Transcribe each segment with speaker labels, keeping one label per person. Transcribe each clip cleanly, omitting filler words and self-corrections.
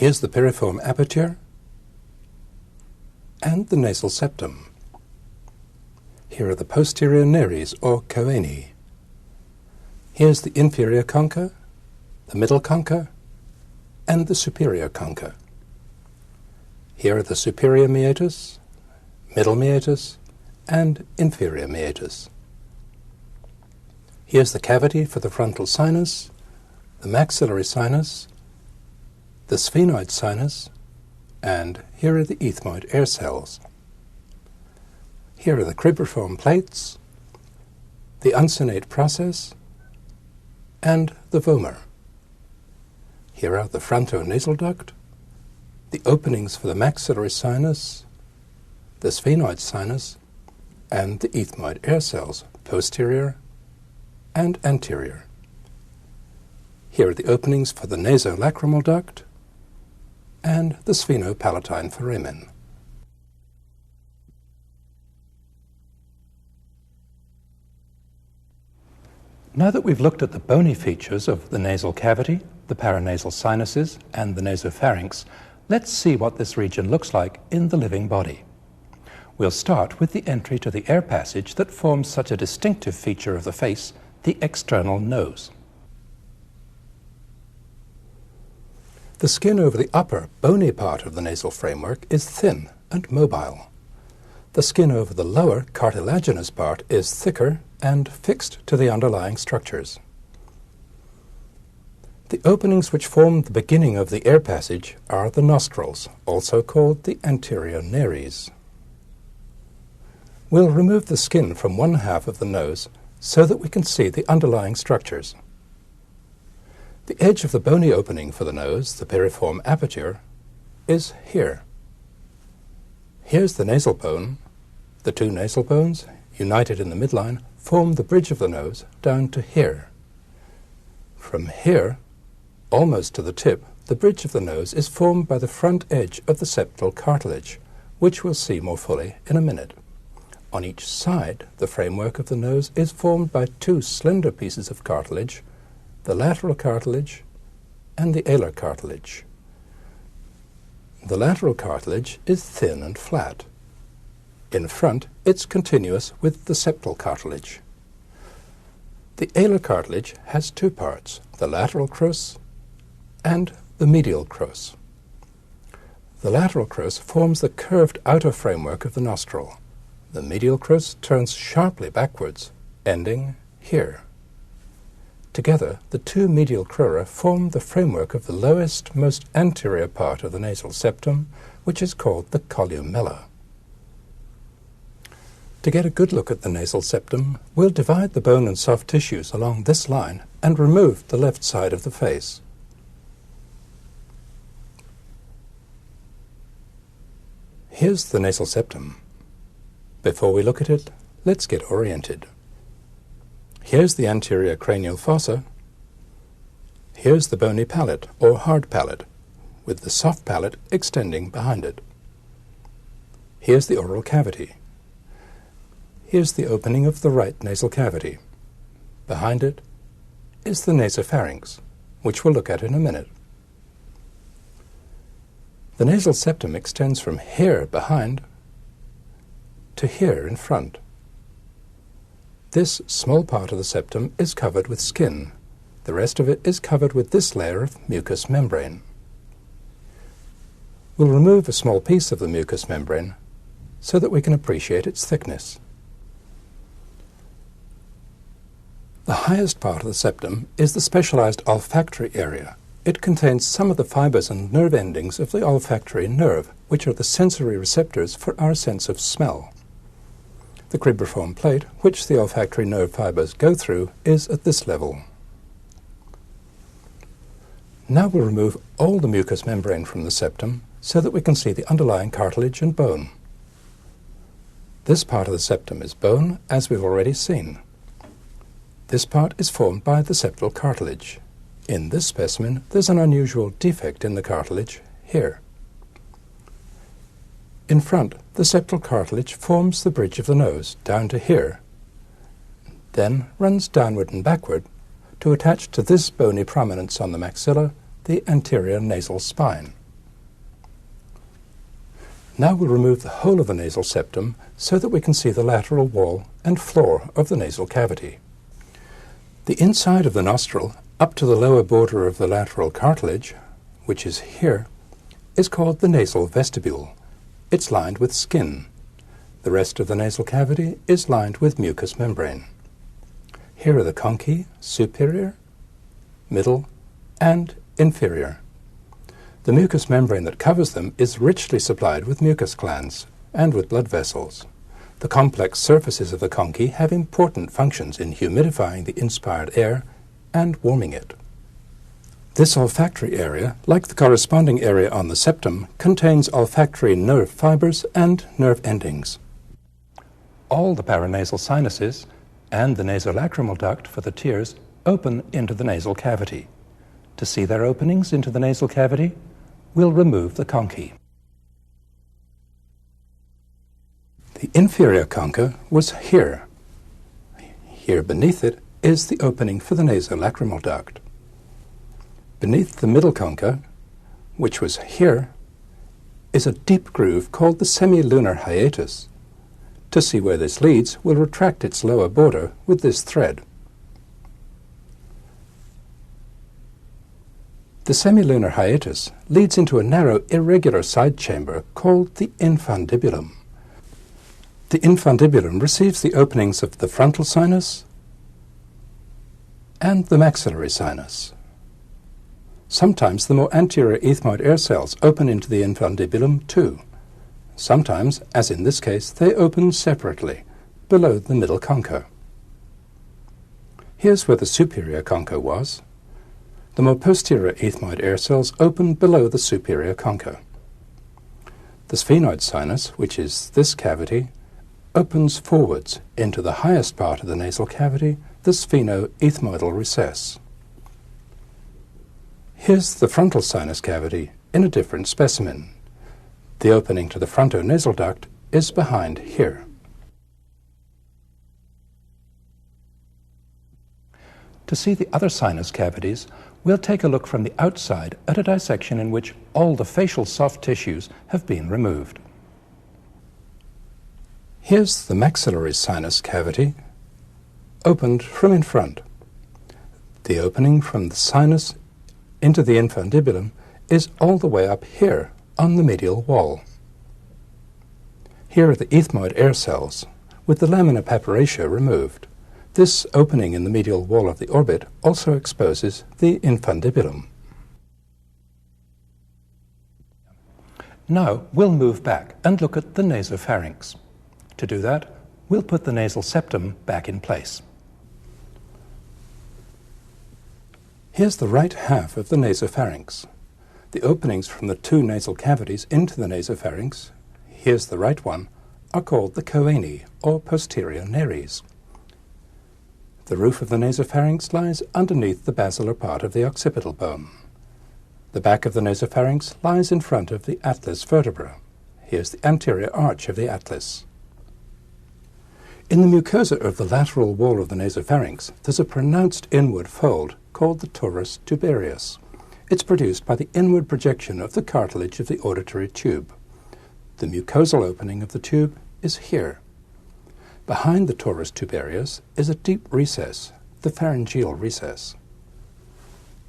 Speaker 1: Here's the piriform aperture and the nasal septum. Here are the posterior nares or choanae. Here's the inferior concha, the middle concha, and the superior concha. Here are the superior meatus, middle meatus, and inferior meatus. Here's the cavity for the frontal sinus, the maxillary sinus, the sphenoid sinus, and here are the ethmoid air cells. Here are the cribriform plates, the uncinate process, and the vomer. Here are the frontonasal duct, the openings for the maxillary sinus, the sphenoid sinus, and the ethmoid air cells, posterior and anterior. Here are the openings for the nasolacrimal duct and the sphenopalatine foramen. Now that we've looked at the bony features of the nasal cavity, the paranasal sinuses, and the nasopharynx, let's see what this region looks like in the living body. We'll start with the entry to the air passage that forms such a distinctive feature of the face, the external nose. The skin over the upper, bony part of the nasal framework is thin and mobile. The skin over the lower, cartilaginous part is thicker and fixed to the underlying structures. The openings which form the beginning of the air passage are the nostrils, also called the anterior nares. We'll remove the skin from one half of the nose so that we can see the underlying structures. The edge of the bony opening for the nose, the piriform aperture, is here. Here's the nasal bone. The two nasal bones, united in the midline, form the bridge of the nose down to here. From here, almost to the tip, the bridge of the nose is formed by the front edge of the septal cartilage, which we'll see more fully in a minute. On each side, the framework of the nose is formed by two slender pieces of cartilage, the lateral cartilage and the alar cartilage. The lateral cartilage is thin and flat. In front, it's continuous with the septal cartilage. The alar cartilage has two parts, the lateral crus and the medial crus. The lateral crus forms the curved outer framework of the nostril. The medial crus turns sharply backwards, ending here. Together, the two medial crura form the framework of the lowest, most anterior part of the nasal septum, which is called the columella. To get a good look at the nasal septum, we'll divide the bone and soft tissues along this line and remove the left side of the face. Here's the nasal septum. Before we look at it, let's get oriented. Here's the anterior cranial fossa. Here's the bony palate, or hard palate, with the soft palate extending behind it. Here's the oral cavity. Here's the opening of the right nasal cavity. Behind it is the nasopharynx, which we'll look at in a minute. The nasal septum extends from here behind to here in front. This small part of the septum is covered with skin. The rest of it is covered with this layer of mucous membrane. We'll remove a small piece of the mucous membrane so that we can appreciate its thickness. The highest part of the septum is the specialized olfactory area. It contains some of the fibers and nerve endings of the olfactory nerve, which are the sensory receptors for our sense of smell. The cribriform plate, which the olfactory nerve fibers go through, is at this level. Now we'll remove all the mucous membrane from the septum so that we can see the underlying cartilage and bone. This part of the septum is bone, as we've already seen. This part is formed by the septal cartilage. In this specimen, there's an unusual defect in the cartilage here. In front, the septal cartilage forms the bridge of the nose down to here, then runs downward and backward to attach to this bony prominence on the maxilla, the anterior nasal spine. Now we'll remove the whole of the nasal septum so that we can see the lateral wall and floor of the nasal cavity. The inside of the nostril, up to the lower border of the lateral cartilage, which is here, is called the nasal vestibule. It's lined with skin. The rest of the nasal cavity is lined with mucous membrane. Here are the conchae, superior, middle, and inferior. The mucous membrane that covers them is richly supplied with mucus glands and with blood vessels. The complex surfaces of the conchae have important functions in humidifying the inspired air and warming it. This olfactory area, like the corresponding area on the septum, contains olfactory nerve fibers and nerve endings. All the paranasal sinuses and the nasolacrimal duct for the tears open into the nasal cavity. To see their openings into the nasal cavity, we'll remove the conchae. The inferior concha was here. Here beneath it is the opening for the nasolacrimal duct. Beneath the middle concha, which was here, is a deep groove called the semilunar hiatus. To see where this leads, we'll retract its lower border with this thread. The semilunar hiatus leads into a narrow, irregular side chamber called the infundibulum. The infundibulum receives the openings of the frontal sinus and the maxillary sinus. Sometimes the more anterior ethmoid air cells open into the infundibulum too. Sometimes, as in this case, they open separately, below the middle concha. Here's where the superior concha was. The more posterior ethmoid air cells open below the superior concha. The sphenoid sinus, which is this cavity, opens forwards into the highest part of the nasal cavity, the sphenoethmoidal recess. Here's the frontal sinus cavity in a different specimen. The opening to the frontonasal duct is behind here. To see the other sinus cavities, we'll take a look from the outside at a dissection in which all the facial soft tissues have been removed. Here's the maxillary sinus cavity, opened from in front. The opening from the sinus into the infundibulum is all the way up here on the medial wall. Here are the ethmoid air cells, with the lamina papyracea removed. This opening in the medial wall of the orbit also exposes the infundibulum. Now we'll move back and look at the nasopharynx. To do that, we'll put the nasal septum back in place. Here's the right half of the nasopharynx. The openings from the two nasal cavities into the nasopharynx, here's the right one, are called the choanae, or posterior nares. The roof of the nasopharynx lies underneath the basilar part of the occipital bone. The back of the nasopharynx lies in front of the atlas vertebra. Here's the anterior arch of the atlas. In the mucosa of the lateral wall of the nasopharynx, there's a pronounced inward fold called the torus tubarius. It's produced by the inward projection of the cartilage of the auditory tube. The mucosal opening of the tube is here. Behind the torus tubarius is a deep recess, the pharyngeal recess.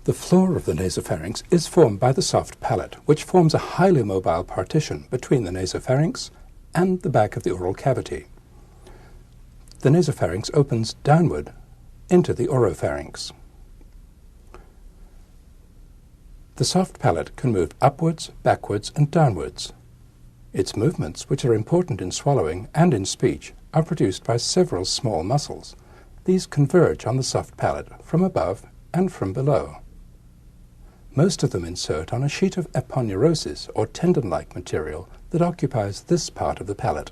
Speaker 1: The floor of the nasopharynx is formed by the soft palate, which forms a highly mobile partition between the nasopharynx and the back of the oral cavity. The nasopharynx opens downward into the oropharynx. The soft palate can move upwards, backwards, and downwards. Its movements, which are important in swallowing and in speech, are produced by several small muscles. These converge on the soft palate from above and from below. Most of them insert on a sheet of aponeurosis, or tendon-like material, that occupies this part of the palate.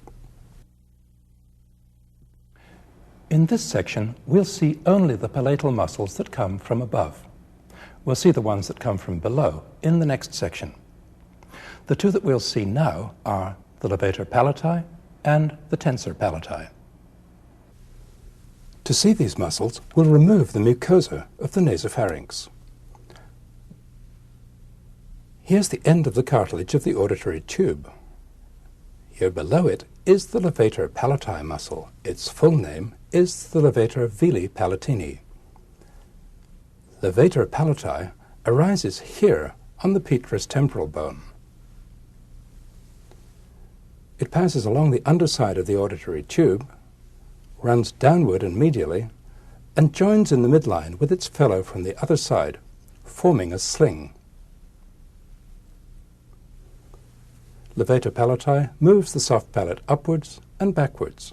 Speaker 1: In this section, we'll see only the palatal muscles that come from above. We'll see the ones that come from below in the next section. The two that we'll see now are the levator palati and the tensor palati. To see these muscles, we'll remove the mucosa of the nasopharynx. Here's the end of the cartilage of the auditory tube. Here below it is the levator palati muscle. Its full name is the levator veli palatini. Levator palati arises here on the petrous temporal bone. It passes along the underside of the auditory tube, runs downward and medially, and joins in the midline with its fellow from the other side, forming a sling. Levator palati moves the soft palate upwards and backwards.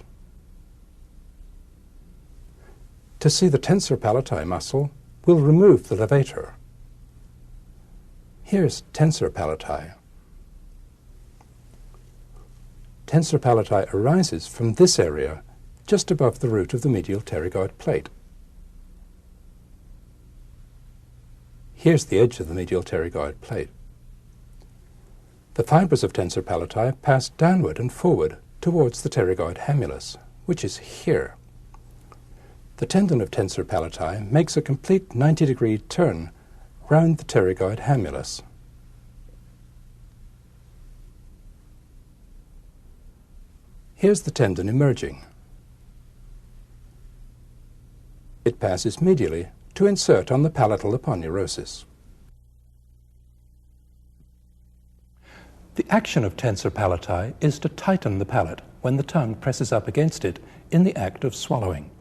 Speaker 1: To see the tensor palati muscle, we'll remove the levator. Here's tensor palati. Tensor palati arises from this area, just above the root of the medial pterygoid plate. Here's the edge of the medial pterygoid plate. The fibers of tensor palati pass downward and forward towards the pterygoid hamulus, which is here. The tendon of tensor palati makes a complete 90-degree turn round the pterygoid hamulus. Here's the tendon emerging. It passes medially to insert on the palatal aponeurosis. The action of tensor palati is to tighten the palate when the tongue presses up against it in the act of swallowing.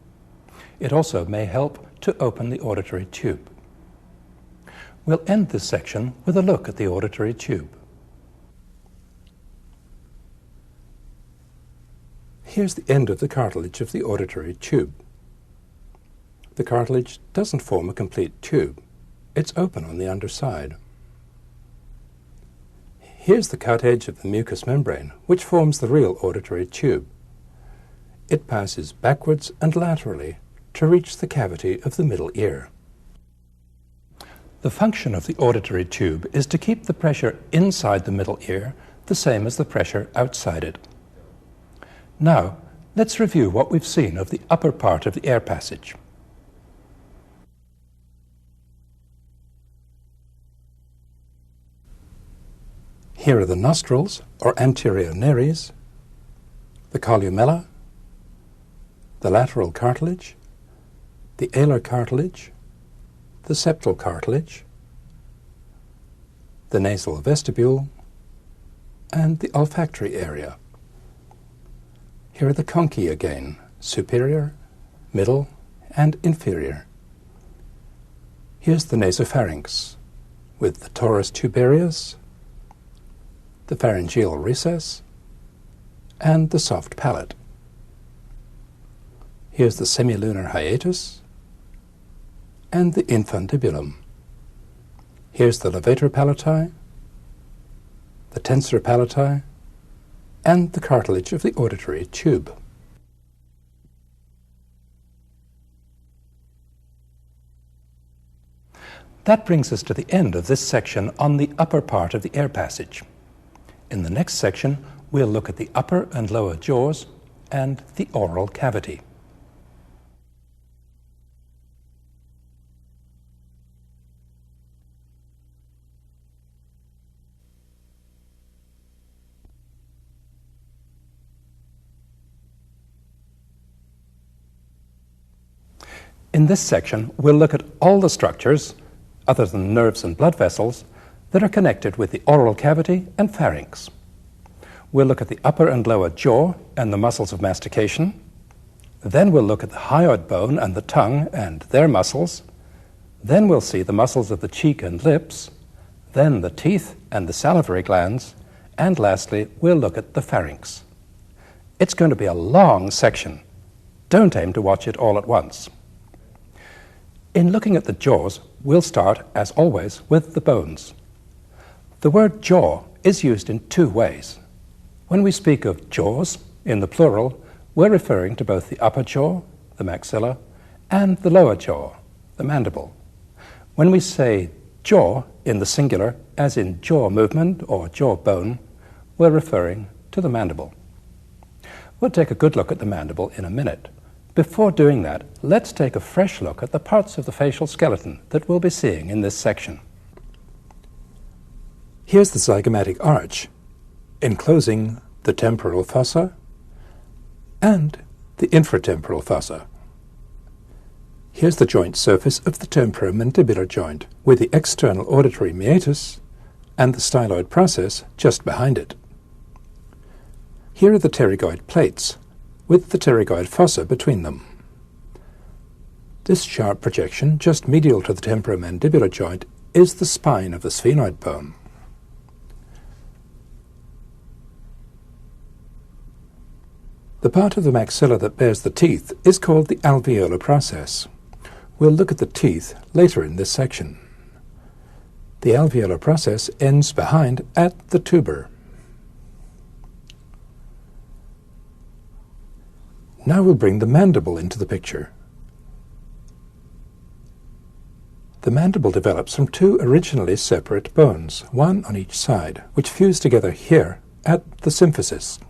Speaker 1: It also may help to open the auditory tube. We'll end this section with a look at the auditory tube. Here's the end of the cartilage of the auditory tube. The cartilage doesn't form a complete tube. It's open on the underside. Here's the cut edge of the mucous membrane, which forms the real auditory tube. It passes backwards and laterally to reach the cavity of the middle ear. The function of the auditory tube is to keep the pressure inside the middle ear the same as the pressure outside it. Now, let's review what we've seen of the upper part of the air passage. Here are the nostrils, or anterior nares, the columella, the lateral cartilage, the alar cartilage, the septal cartilage, the nasal vestibule, and the olfactory area. Here are the conchae again, superior, middle, and inferior. Here's the nasopharynx, with the torus tubarius, the pharyngeal recess, and the soft palate. Here's the semilunar hiatus and the infundibulum. Here's the levator palati, the tensor palati, and the cartilage of the auditory tube. That brings us to the end of this section on the upper part of the air passage. In the next section, we'll look at the upper and lower jaws and the oral cavity. In this section, we'll look at all the structures, other than nerves and blood vessels, that are connected with the oral cavity and pharynx. We'll look at the upper and lower jaw and the muscles of mastication. Then we'll look at the hyoid bone and the tongue and their muscles. Then we'll see the muscles of the cheek and lips. Then the teeth and the salivary glands. And lastly, we'll look at the pharynx. It's going to be a long section. Don't aim to watch it all at once. In looking at the jaws, we'll start, as always, with the bones. The word jaw is used in two ways. When we speak of jaws, in the plural, we're referring to both the upper jaw, the maxilla, and the lower jaw, the mandible. When we say jaw in the singular, as in jaw movement or jaw bone, we're referring to the mandible. We'll take a good look at the mandible in a minute. Before doing that, let's take a fresh look at the parts of the facial skeleton that we'll be seeing in this section. Here's the zygomatic arch, enclosing the the temporal fossa, and the infratemporal fossa. Here's the joint surface of the temporomandibular joint, with the external auditory meatus and the styloid process just behind it. Here are the pterygoid plates, with the pterygoid fossa between them. This sharp projection, just medial to the temporomandibular joint, is the spine of the sphenoid bone. The part of the maxilla that bears the teeth is called the alveolar process. We'll look at the teeth later in this section. The alveolar process ends behind at the tuber. Now we'll bring the mandible into the picture. The mandible develops from two originally separate bones, one on each side, which fuse together here at the symphysis.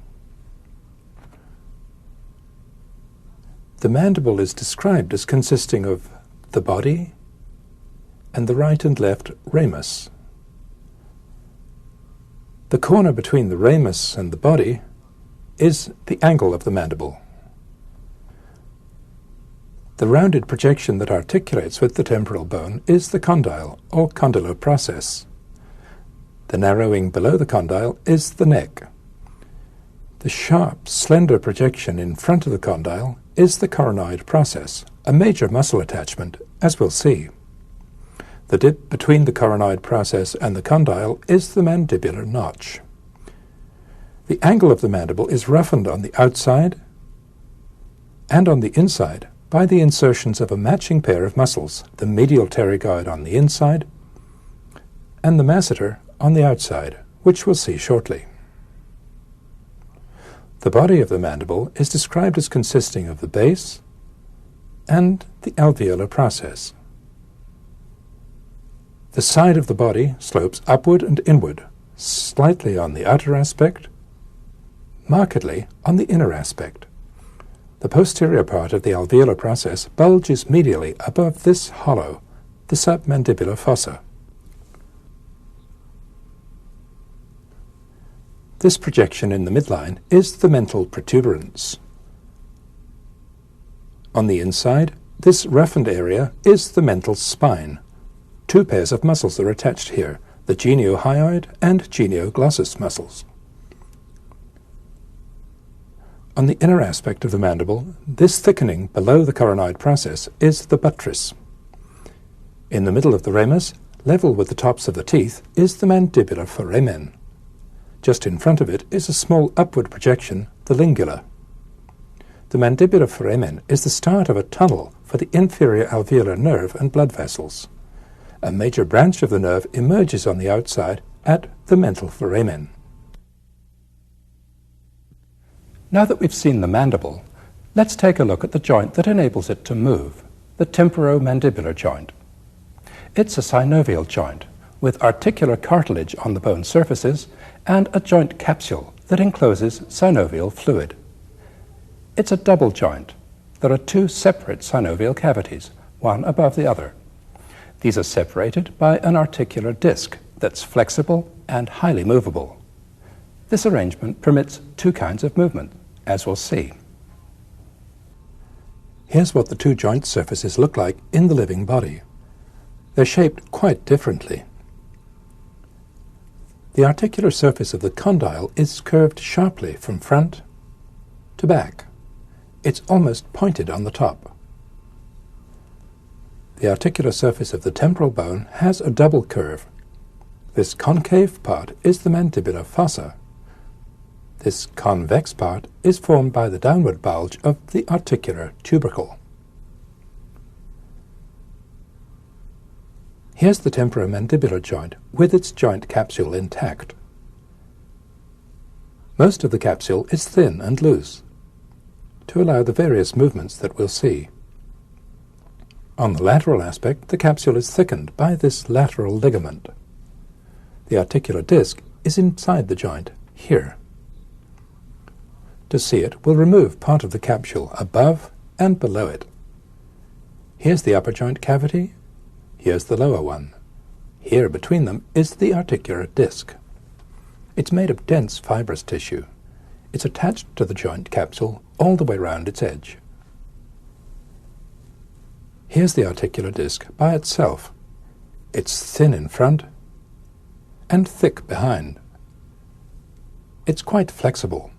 Speaker 1: The mandible is described as consisting of the body and the right and left ramus. The corner between the ramus and the body is the angle of the mandible. The rounded projection that articulates with the temporal bone is the condyle, or condylar process. The narrowing below the condyle is the neck. The sharp, slender projection in front of the condyle is the coronoid process, a major muscle attachment, as we'll see. The dip between the coronoid process and the condyle is the mandibular notch. The angle of the mandible is roughened on the outside and on the inside by the insertions of a matching pair of muscles, the medial pterygoid on the inside and the masseter on the outside, which we'll see shortly. The body of the mandible is described as consisting of the base and the alveolar process. The side of the body slopes upward and inward, slightly on the outer aspect, markedly on the inner aspect. The posterior part of the alveolar process bulges medially above this hollow, the submandibular fossa. This projection in the midline is the mental protuberance. On the inside, this roughened area is the mental spine. Two pairs of muscles are attached here, the geniohyoid and genioglossus muscles. On the inner aspect of the mandible, this thickening below the coronoid process is the buttress. In the middle of the ramus, level with the tops of the teeth, is the mandibular foramen. Just in front of it is a small upward projection, the lingula. The mandibular foramen is the start of a tunnel for the inferior alveolar nerve and blood vessels. A major branch of the nerve emerges on the outside at the mental foramen. Now that we've seen the mandible, let's take a look at the joint that enables it to move, the temporomandibular joint. It's a synovial joint with articular cartilage on the bone surfaces and a joint capsule that encloses synovial fluid. It's a double joint. There are two separate synovial cavities, one above the other. These are separated by an articular disc that's flexible and highly movable. This arrangement permits two kinds of movement, as we'll see. Here's what the two joint surfaces look like in the living body. They're shaped quite differently. The articular surface of the condyle is curved sharply from front to back. It's almost pointed on the top. The articular surface of the temporal bone has a double curve. This concave part is the mandibular fossa. This convex part is formed by the downward bulge of the articular tubercle. Here's the temporomandibular joint with its joint capsule intact. Most of the capsule is thin and loose to allow the various movements that we'll see. On the lateral aspect, the capsule is thickened by this lateral ligament. The articular disc is inside the joint, here. To see it, we'll remove part of the capsule above and below it. Here's the upper joint cavity, here's the lower one. Here between them is the articular disc. It's made of dense fibrous tissue. It's attached to the joint capsule all the way round its edge. Here's the articular disc by itself. It's thin in front and thick behind. It's quite flexible.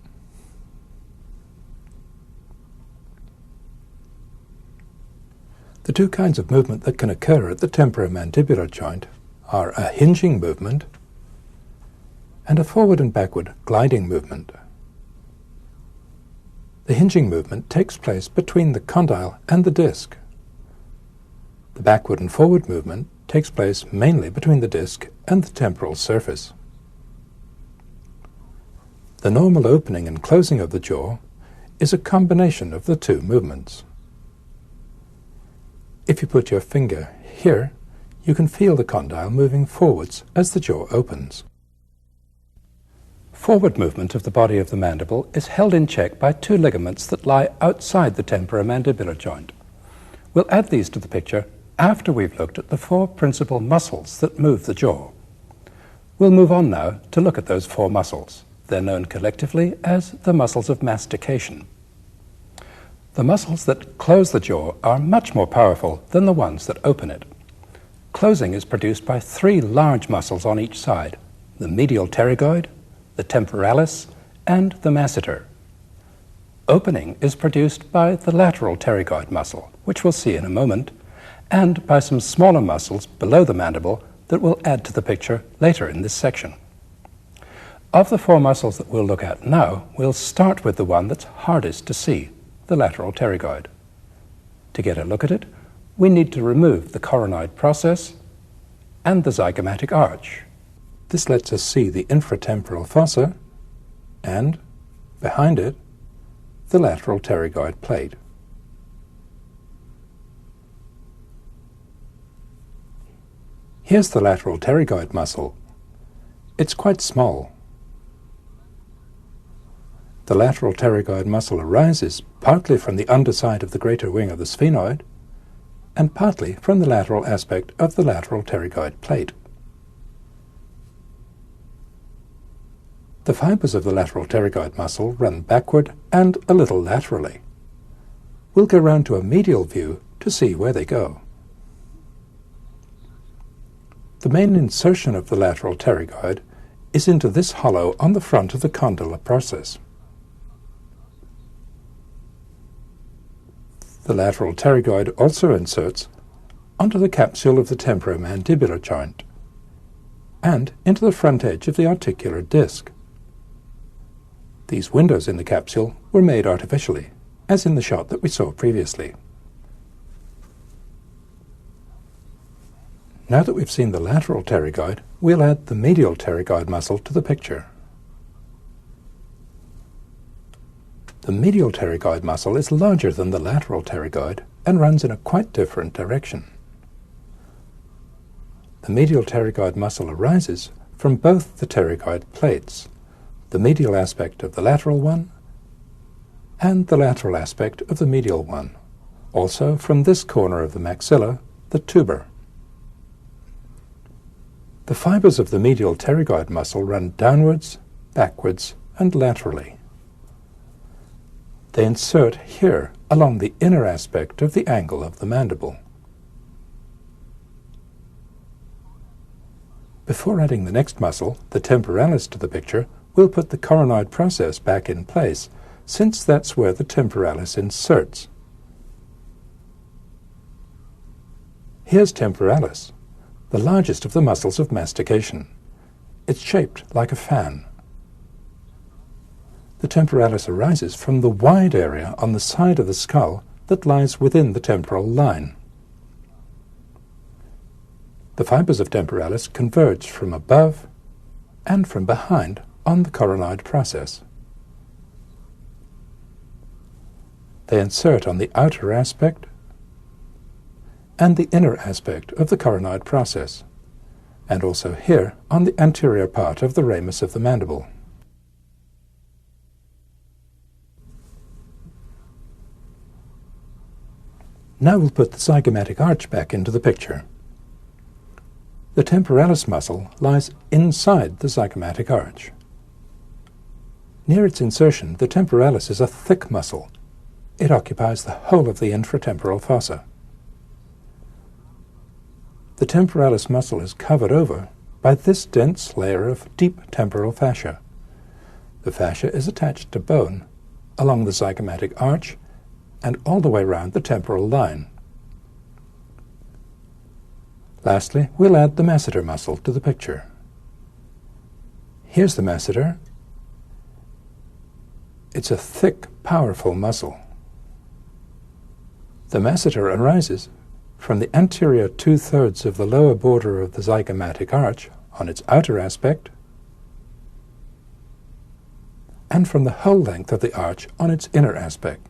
Speaker 1: The two kinds of movement that can occur at the temporomandibular joint are a hinging movement and a forward and backward gliding movement. The hinging movement takes place between the condyle and the disc. The backward and forward movement takes place mainly between the disc and the temporal surface. The normal opening and closing of the jaw is a combination of the two movements. If you put your finger here, you can feel the condyle moving forwards as the jaw opens. Forward movement of the body of the mandible is held in check by two ligaments that lie outside the temporomandibular joint. We'll add these to the picture after we've looked at the four principal muscles that move the jaw. We'll move on now to look at those four muscles. They're known collectively as the muscles of mastication. The muscles that close the jaw are much more powerful than the ones that open it. Closing is produced by three large muscles on each side: the medial pterygoid, the temporalis, and the masseter. Opening is produced by the lateral pterygoid muscle, which we'll see in a moment, and by some smaller muscles below the mandible that we'll add to the picture later in this section. Of the four muscles that we'll look at now, we'll start with the one that's hardest to see, the lateral pterygoid. To get a look at it, we need to remove the coronoid process and the zygomatic arch. This lets us see the infratemporal fossa and, behind it, the lateral pterygoid plate. Here's the lateral pterygoid muscle. It's quite small. The lateral pterygoid muscle arises partly from the underside of the greater wing of the sphenoid and partly from the lateral aspect of the lateral pterygoid plate. The fibers of the lateral pterygoid muscle run backward and a little laterally. We'll go round to a medial view to see where they go. The main insertion of the lateral pterygoid is into this hollow on the front of the condylar process. The lateral pterygoid also inserts onto the capsule of the temporomandibular joint and into the front edge of the articular disc. These windows in the capsule were made artificially, as in the shot that we saw previously. Now that we've seen the lateral pterygoid, we'll add the medial pterygoid muscle to the picture. The medial pterygoid muscle is larger than the lateral pterygoid and runs in a quite different direction. The medial pterygoid muscle arises from both the pterygoid plates, the medial aspect of the lateral one and the lateral aspect of the medial one, also from this corner of the maxilla, the tuber. The fibers of the medial pterygoid muscle run downwards, backwards, and laterally. They insert here along the inner aspect of the angle of the mandible. Before adding the next muscle, the temporalis, to the picture, we'll put the coronoid process back in place, since that's where the temporalis inserts. Here's temporalis, the largest of the muscles of mastication. It's shaped like a fan. The temporalis arises from the wide area on the side of the skull that lies within the temporal line. The fibers of temporalis converge from above and from behind on the coronoid process. They insert on the outer aspect and the inner aspect of the coronoid process, and also here on the anterior part of the ramus of the mandible. Now we'll put the zygomatic arch back into the picture. The temporalis muscle lies inside the zygomatic arch. Near its insertion, the temporalis is a thick muscle. It occupies the whole of the infratemporal fossa. The temporalis muscle is covered over by this dense layer of deep temporal fascia. The fascia is attached to bone along the zygomatic arch and all the way round the temporal line. Lastly, we'll add the masseter muscle to the picture. Here's the masseter. It's a thick, powerful muscle. The masseter arises from the anterior 2/3 of the lower border of the zygomatic arch on its outer aspect, and from the whole length of the arch on its inner aspect.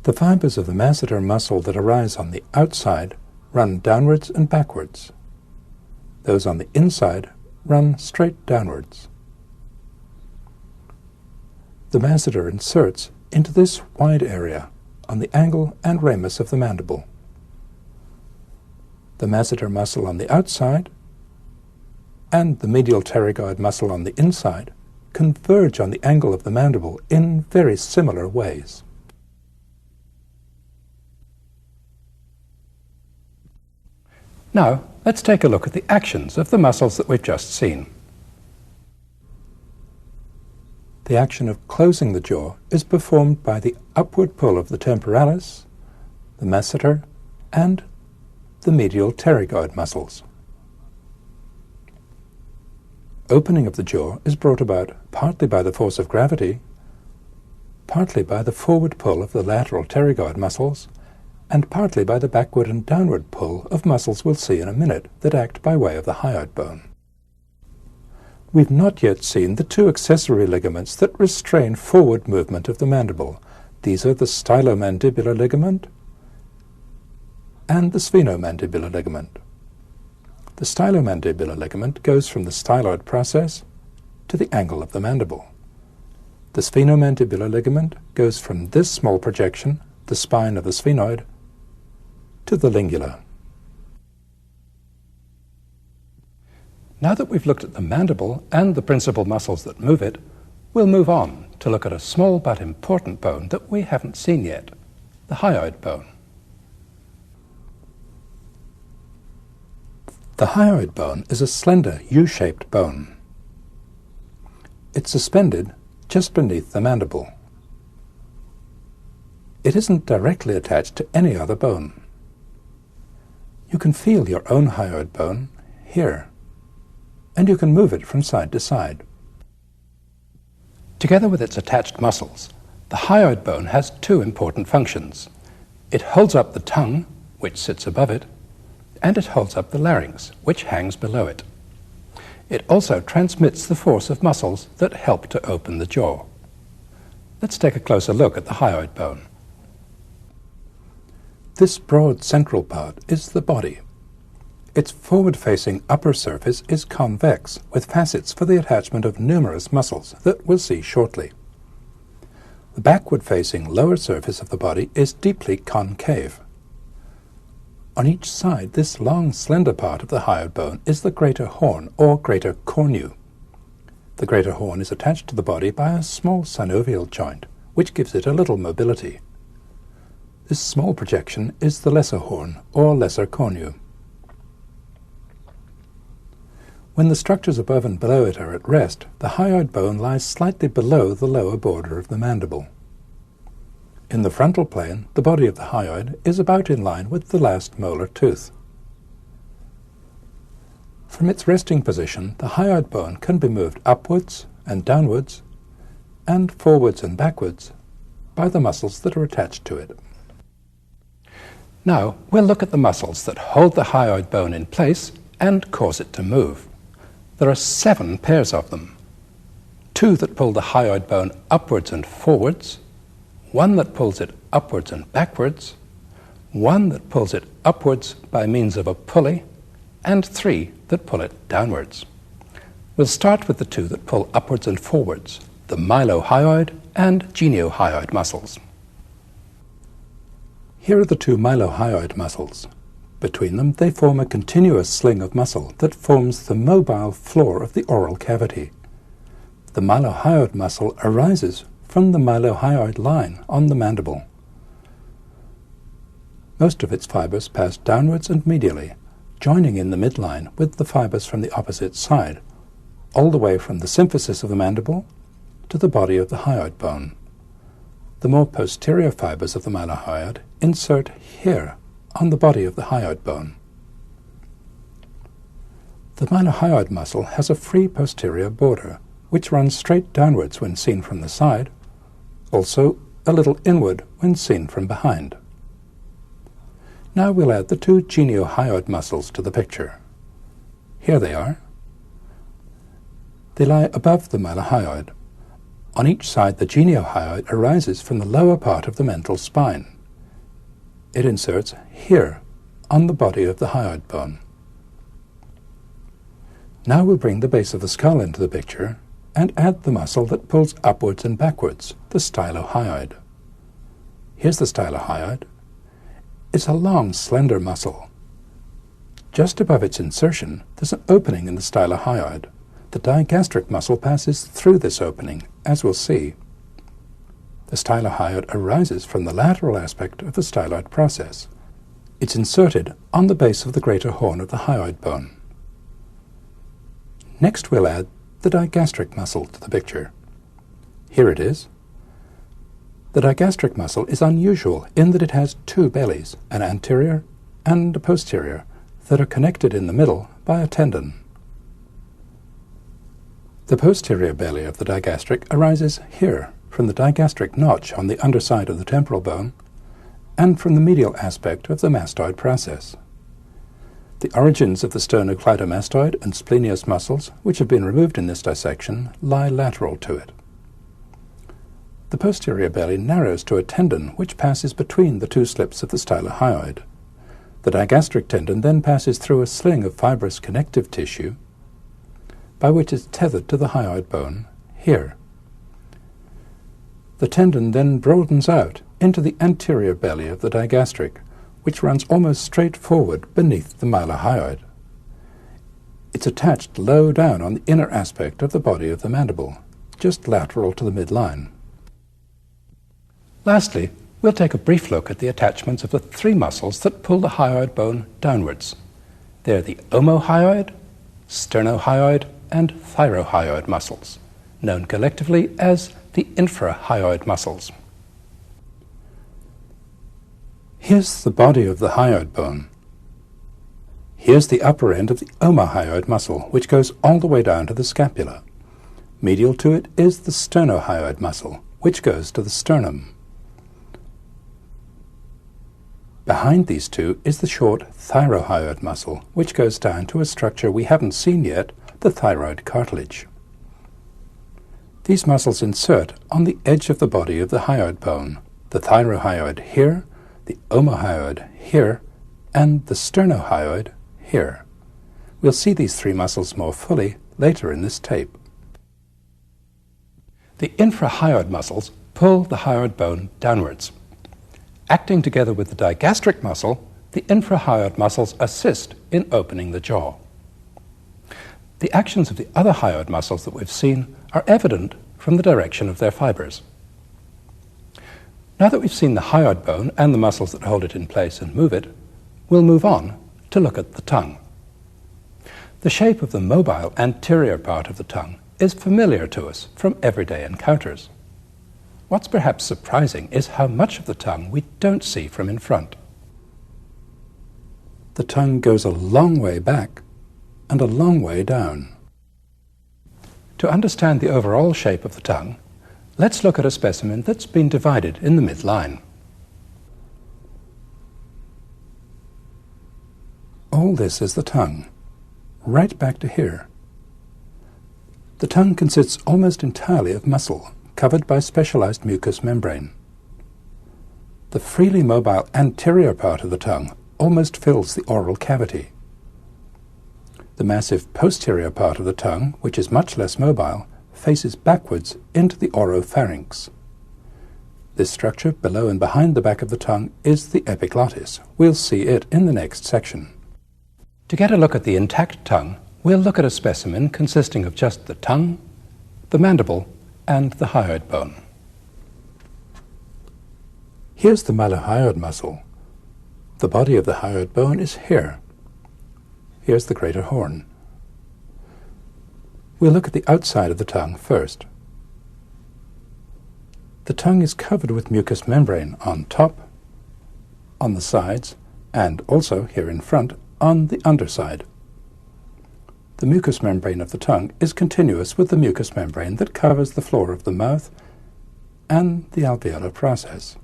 Speaker 1: The fibers of the masseter muscle that arise on the outside run downwards and backwards. Those on the inside run straight downwards. The masseter inserts into this wide area on the angle and ramus of the mandible. The masseter muscle on the outside and the medial pterygoid muscle on the inside converge on the angle of the mandible in very similar ways. Now, let's take a look at the actions of the muscles that we've just seen. The action of closing the jaw is performed by the upward pull of the temporalis, the masseter, and the medial pterygoid muscles. Opening of the jaw is brought about partly by the force of gravity, partly by the forward pull of the lateral pterygoid muscles, and partly by the backward and downward pull of muscles we'll see in a minute that act by way of the hyoid bone. We've not yet seen the two accessory ligaments that restrain forward movement of the mandible. These are the stylomandibular ligament and the sphenomandibular ligament. The stylomandibular ligament goes from the styloid process to the angle of the mandible. The sphenomandibular ligament goes from this small projection, the spine of the sphenoid, to the lingula. Now that we've looked at the mandible and the principal muscles that move it, we'll move on to look at a small but important bone that we haven't seen yet, the hyoid bone. The hyoid bone is a slender U-shaped bone. It's suspended just beneath the mandible. It isn't directly attached to any other bone. You can feel your own hyoid bone here, and you can move it from side to side. Together with its attached muscles, the hyoid bone has two important functions. It holds up the tongue, which sits above it, and it holds up the larynx, which hangs below it. It also transmits the force of muscles that help to open the jaw. Let's take a closer look at the hyoid bone. This broad central part is the body. Its forward-facing upper surface is convex, with facets for the attachment of numerous muscles that we'll see shortly. The backward-facing lower surface of the body is deeply concave. On each side, this long, slender part of the hyoid bone is the greater horn, or greater cornu. The greater horn is attached to the body by a small synovial joint, which gives it a little mobility. This small projection is the lesser horn, or lesser cornu. When the structures above and below it are at rest, the hyoid bone lies slightly below the lower border of the mandible. In the frontal plane, the body of the hyoid is about in line with the last molar tooth. From its resting position, the hyoid bone can be moved upwards and downwards, and forwards and backwards, by the muscles that are attached to it. Now, we'll look at the muscles that hold the hyoid bone in place and cause it to move. There are 7 pairs of them. 2 that pull the hyoid bone upwards and forwards, 1 that pulls it upwards and backwards, 1 that pulls it upwards by means of a pulley, and 3 that pull it downwards. We'll start with the 2 that pull upwards and forwards, the mylohyoid and geniohyoid muscles. Here are the 2 mylohyoid muscles. Between them, they form a continuous sling of muscle that forms the mobile floor of the oral cavity. The mylohyoid muscle arises from the mylohyoid line on the mandible. Most of its fibers pass downwards and medially, joining in the midline with the fibers from the opposite side, all the way from the symphysis of the mandible to the body of the hyoid bone. The more posterior fibers of the mylohyoid insert here on the body of the hyoid bone. The mylohyoid muscle has a free posterior border, which runs straight downwards when seen from the side, also a little inward when seen from behind. Now we'll add the two geniohyoid muscles to the picture. Here they are. They lie above the mylohyoid. On each side, the geniohyoid arises from the lower part of the mental spine. It inserts here, on the body of the hyoid bone. Now we'll bring the base of the skull into the picture and add the muscle that pulls upwards and backwards, the stylohyoid. Here's the stylohyoid. It's a long, slender muscle. Just above its insertion, there's an opening in the stylohyoid. The digastric muscle passes through this opening, as we'll see. The stylohyoid arises from the lateral aspect of the styloid process. It's inserted on the base of the greater horn of the hyoid bone. Next we'll add the digastric muscle to the picture. Here it is. The digastric muscle is unusual in that it has two bellies, an anterior and a posterior, that are connected in the middle by a tendon. The posterior belly of the digastric arises here from the digastric notch on the underside of the temporal bone and from the medial aspect of the mastoid process. The origins of the sternocleidomastoid and splenius muscles, which have been removed in this dissection, lie lateral to it. The posterior belly narrows to a tendon which passes between the two slips of the stylohyoid. The digastric tendon then passes through a sling of fibrous connective tissue by which it's tethered to the hyoid bone here. The tendon then broadens out into the anterior belly of the digastric, which runs almost straight forward beneath the mylohyoid. It's attached low down on the inner aspect of the body of the mandible, just lateral to the midline. Lastly, we'll take a brief look at the attachments of the three muscles that pull the hyoid bone downwards. They're the omohyoid, sternohyoid, and thyrohyoid muscles, known collectively as the infrahyoid muscles. Here's the body of the hyoid bone. Here's the upper end of the omohyoid muscle, which goes all the way down to the scapula. Medial to it is the sternohyoid muscle, which goes to the sternum. Behind these two is the short thyrohyoid muscle, which goes down to a structure we haven't seen yet, the thyroid cartilage. These muscles insert on the edge of the body of the hyoid bone, the thyrohyoid here, the omohyoid here, and the sternohyoid here. We'll see these three muscles more fully later in this tape. The infrahyoid muscles pull the hyoid bone downwards. Acting together with the digastric muscle, the infrahyoid muscles assist in opening the jaw. The actions of the other hyoid muscles that we've seen are evident from the direction of their fibers. Now that we've seen the hyoid bone and the muscles that hold it in place and move it, we'll move on to look at the tongue. The shape of the mobile anterior part of the tongue is familiar to us from everyday encounters. What's perhaps surprising is how much of the tongue we don't see from in front. The tongue goes a long way back and a long way down. To understand the overall shape of the tongue, let's look at a specimen that's been divided in the midline. All this is the tongue, right back to here. The tongue consists almost entirely of muscle, covered by specialized mucous membrane. The freely mobile anterior part of the tongue almost fills the oral cavity. The massive posterior part of the tongue, which is much less mobile, faces backwards into the oropharynx. This structure below and behind the back of the tongue is the epiglottis. We'll see it in the next section. To get a look at the intact tongue, we'll look at a specimen consisting of just the tongue, the mandible, and the hyoid bone. Here's the mylohyoid muscle. The body of the hyoid bone is here. Here's the greater horn. We'll look at the outside of the tongue first. The tongue is covered with mucous membrane on top, on the sides, and also here in front on the underside. The mucous membrane of the tongue is continuous with the mucous membrane that covers the floor of the mouth and the alveolar process.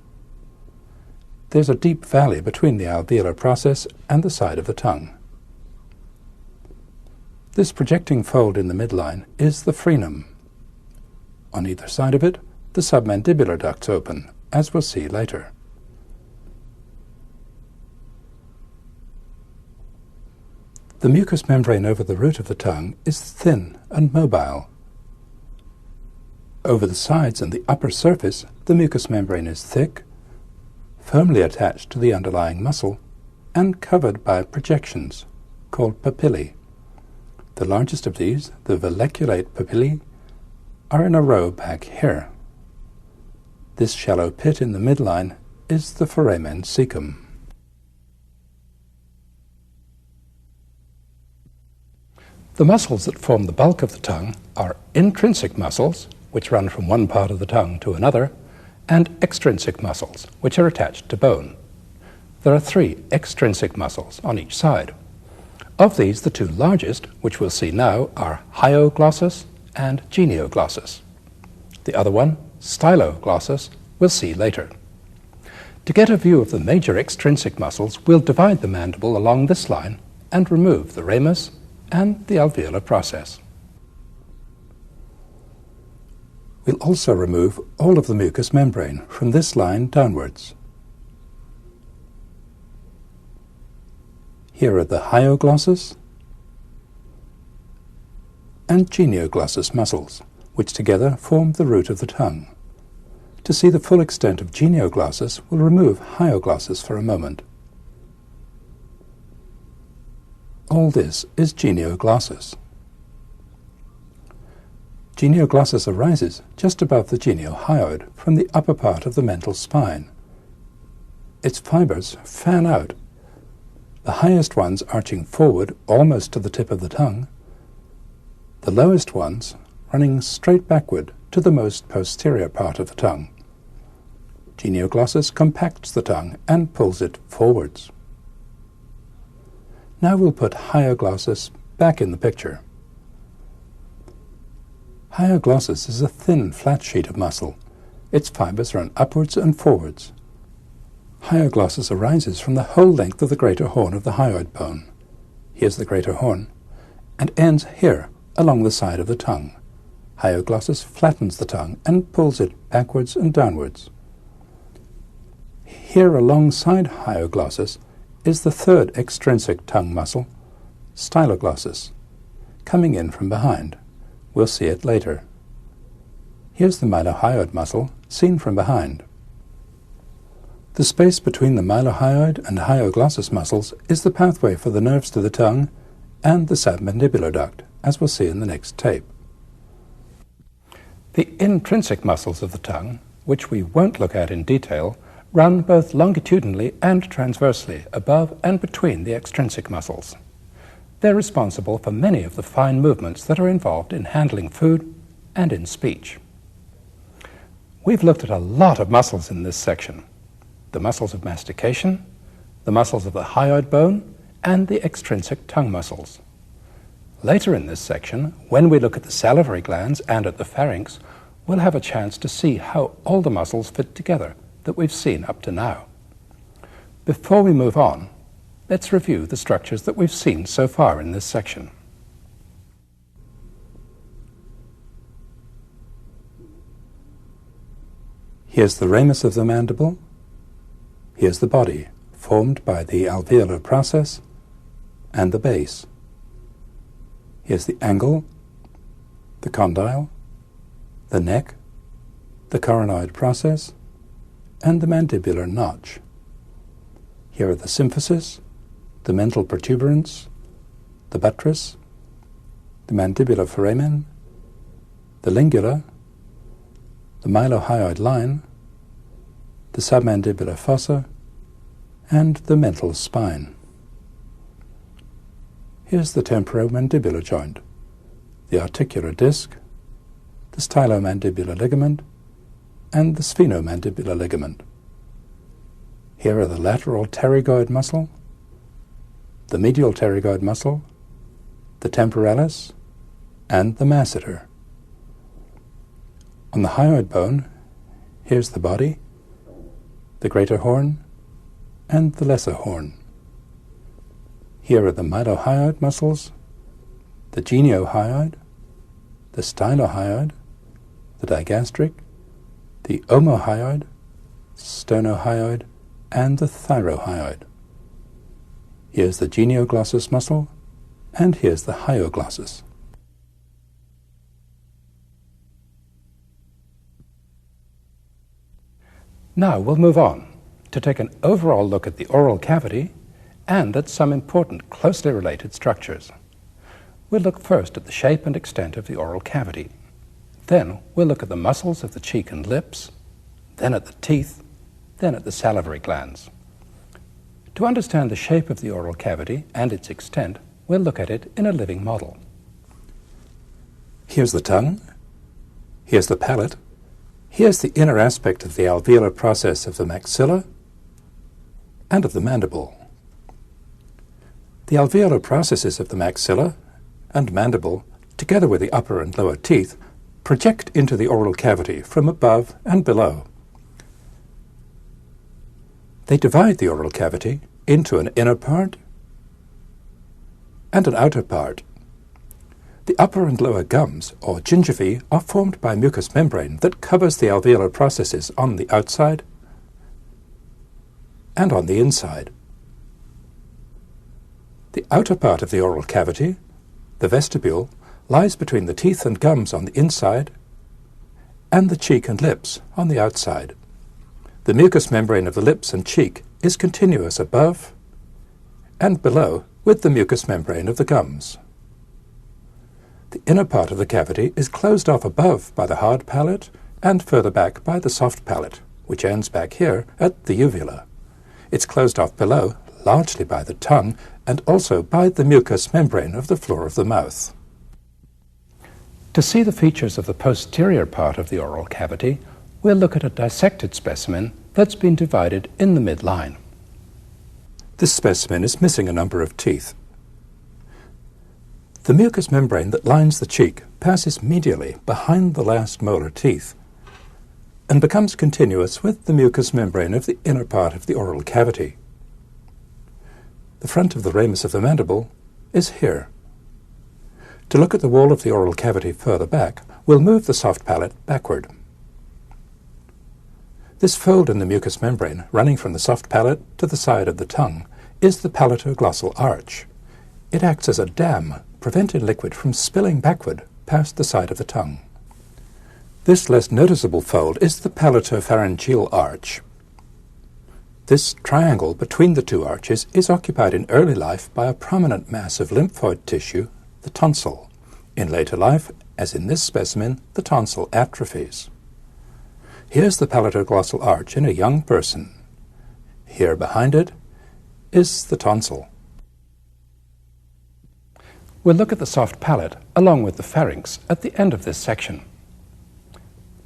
Speaker 1: There's a deep valley between the alveolar process and the side of the tongue. This projecting fold in the midline is the frenum. On either side of it, the submandibular ducts open, as we'll see later. The mucous membrane over the root of the tongue is thin and mobile. Over the sides and the upper surface, the mucous membrane is thick, firmly attached to the underlying muscle, and covered by projections, called papillae. The largest of these, the valleculate papillae, are in a row back here. This shallow pit in the midline is the foramen cecum. The muscles that form the bulk of the tongue are intrinsic muscles, which run from one part of the tongue to another, and extrinsic muscles, which are attached to bone. There are 3 extrinsic muscles on each side. Of these, the 2 largest, which we'll see now, are hyoglossus and genioglossus. The other one, styloglossus, we'll see later. To get a view of the major extrinsic muscles, we'll divide the mandible along this line and remove the ramus and the alveolar process. We'll also remove all of the mucous membrane from this line downwards. Here are the hyoglossus and genioglossus muscles, which together form the root of the tongue. To see the full extent of genioglossus, we'll remove hyoglossus for a moment. All this is genioglossus. Genioglossus arises just above the geniohyoid from the upper part of the mental spine. Its fibers fan out, the highest ones arching forward almost to the tip of the tongue, the lowest ones running straight backward to the most posterior part of the tongue. Genioglossus compacts the tongue and pulls it forwards. Now we'll put hyoglossus back in the picture. Hyoglossus is a thin, flat sheet of muscle. Its fibers run upwards and forwards. Hyoglossus arises from the whole length of the greater horn of the hyoid bone. Here's the greater horn, and ends here along the side of the tongue. Hyoglossus flattens the tongue and pulls it backwards and downwards. Here alongside hyoglossus is the 3rd extrinsic tongue muscle, styloglossus, coming in from behind. We'll see it later. Here's the mylohyoid muscle, seen from behind. The space between the mylohyoid and hyoglossus muscles is the pathway for the nerves to the tongue and the submandibular duct, as we'll see in the next tape. The intrinsic muscles of the tongue, which we won't look at in detail, run both longitudinally and transversely above and between the extrinsic muscles. They're responsible for many of the fine movements that are involved in handling food and in speech. We've looked at a lot of muscles in this section: the muscles of mastication, the muscles of the hyoid bone, and the extrinsic tongue muscles. Later in this section, when we look at the salivary glands and at the pharynx, we'll have a chance to see how all the muscles fit together that we've seen up to now. Before we move on, let's review the structures that we've seen so far in this section. Here's the ramus of the mandible. Here's the body, formed by the alveolar process and the base. Here's the angle, the condyle, the neck, the coronoid process, and the mandibular notch. Here are the symphysis, the mental protuberance, the buttress, the mandibular foramen, the lingula, the mylohyoid line, the submandibular fossa, and the mental spine. Here's the temporomandibular joint, the articular disc, the stylomandibular ligament, and the sphenomandibular ligament. Here are the lateral pterygoid muscle, the medial pterygoid muscle, the temporalis, and the masseter. On the hyoid bone, here's the body, the greater horn, and the lesser horn. Here are the mylohyoid muscles, the geniohyoid, the stylohyoid, the digastric, the omohyoid, sternohyoid, and the thyrohyoid. Here's the genioglossus muscle, and here's the hyoglossus. Now we'll move on to take an overall look at the oral cavity and at some important closely related structures. We'll look first at the shape and extent of the oral cavity. Then we'll look at the muscles of the cheek and lips, then at the teeth, then at the salivary glands. To understand the shape of the oral cavity and its extent, we'll look at it in a living model. Here's the tongue, here's the palate, here's the inner aspect of the alveolar process of the maxilla and of the mandible. The alveolar processes of the maxilla and mandible, together with the upper and lower teeth, project into the oral cavity from above and below. They divide the oral cavity into an inner part and an outer part. The upper and lower gums, or gingivae, are formed by mucous membrane that covers the alveolar processes on the outside and on the inside. The outer part of the oral cavity, the vestibule, lies between the teeth and gums on the inside and the cheek and lips on the outside. The mucous membrane of the lips and cheek is continuous above and below with the mucous membrane of the gums. The inner part of the cavity is closed off above by the hard palate and further back by the soft palate, which ends back here at the uvula. It's closed off below largely by the tongue and also by the mucous membrane of the floor of the mouth. To see the features of the posterior part of the oral cavity, we'll look at a dissected specimen that's been divided in the midline. This specimen is missing a number of teeth. The mucous membrane that lines the cheek passes medially behind the last molar teeth and becomes continuous with the mucous membrane of the inner part of the oral cavity. The front of the ramus of the mandible is here. To look at the wall of the oral cavity further back, we'll move the soft palate backward. This fold in the mucous membrane, running from the soft palate to the side of the tongue, is the palatoglossal arch. It acts as a dam, preventing liquid from spilling backward past the side of the tongue. This less noticeable fold is the palatopharyngeal arch. This triangle between the two arches is occupied in early life by a prominent mass of lymphoid tissue, the tonsil. In later life, as in this specimen, the tonsil atrophies. Here's the palatoglossal arch in a young person. Here behind it is the tonsil. We'll look at the soft palate along with the pharynx at the end of this section.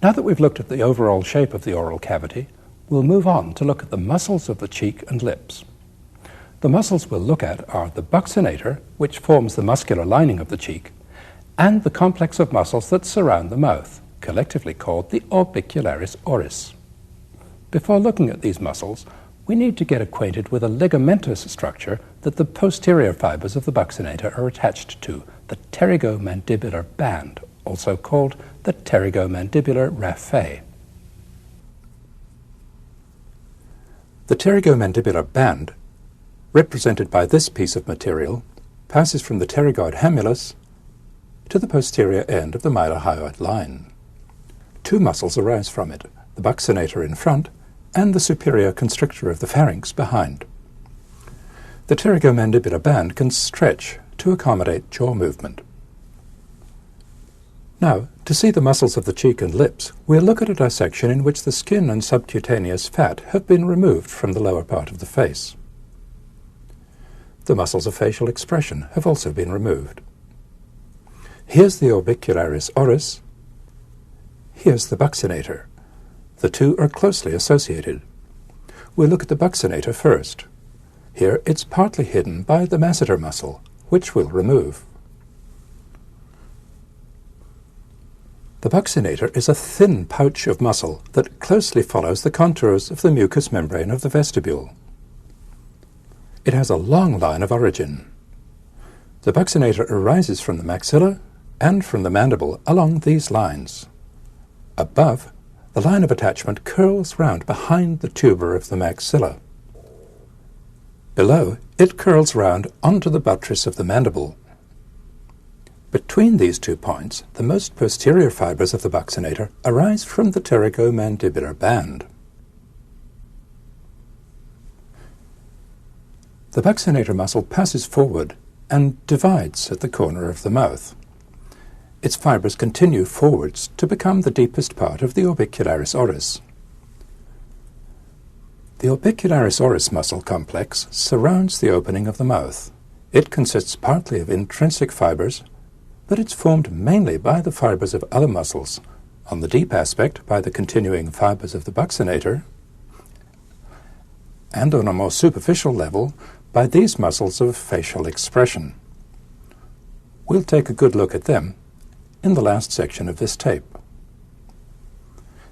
Speaker 1: Now that we've looked at the overall shape of the oral cavity, we'll move on to look at the muscles of the cheek and lips. The muscles we'll look at are the buccinator, which forms the muscular lining of the cheek, and the complex of muscles that surround the mouth, collectively called the orbicularis oris. Before looking at these muscles, we need to get acquainted with a ligamentous structure that the posterior fibers of the buccinator are attached to, the pterygomandibular band, also called the pterygomandibular raphe. The pterygomandibular band, represented by this piece of material, passes from the pterygoid hamulus to the posterior end of the mylohyoid line. Two muscles arise from it, the buccinator in front and the superior constrictor of the pharynx behind. The pterygomandibular band can stretch to accommodate jaw movement. Now, to see the muscles of the cheek and lips, we'll look at a dissection in which the skin and subcutaneous fat have been removed from the lower part of the face. The muscles of facial expression have also been removed. Here's the orbicularis oris. Here's the buccinator. The two are closely associated. We'll look at the buccinator first. Here it's partly hidden by the masseter muscle, which we'll remove. The buccinator is a thin pouch of muscle that closely follows the contours of the mucous membrane of the vestibule. It has a long line of origin. The buccinator arises from the maxilla and from the mandible along these lines. Above, the line of attachment curls round behind the tuber of the maxilla. Below, it curls round onto the buttress of the mandible. Between these 2 points, the most posterior fibers of the buccinator arise from the pterygomandibular band. The buccinator muscle passes forward and divides at the corner of the mouth. Its fibers continue forwards to become the deepest part of the orbicularis oris. The orbicularis oris muscle complex surrounds the opening of the mouth. It consists partly of intrinsic fibers, but it's formed mainly by the fibers of other muscles, on the deep aspect by the continuing fibers of the buccinator, and on a more superficial level by these muscles of facial expression. We'll take a good look at them in the last section of this tape.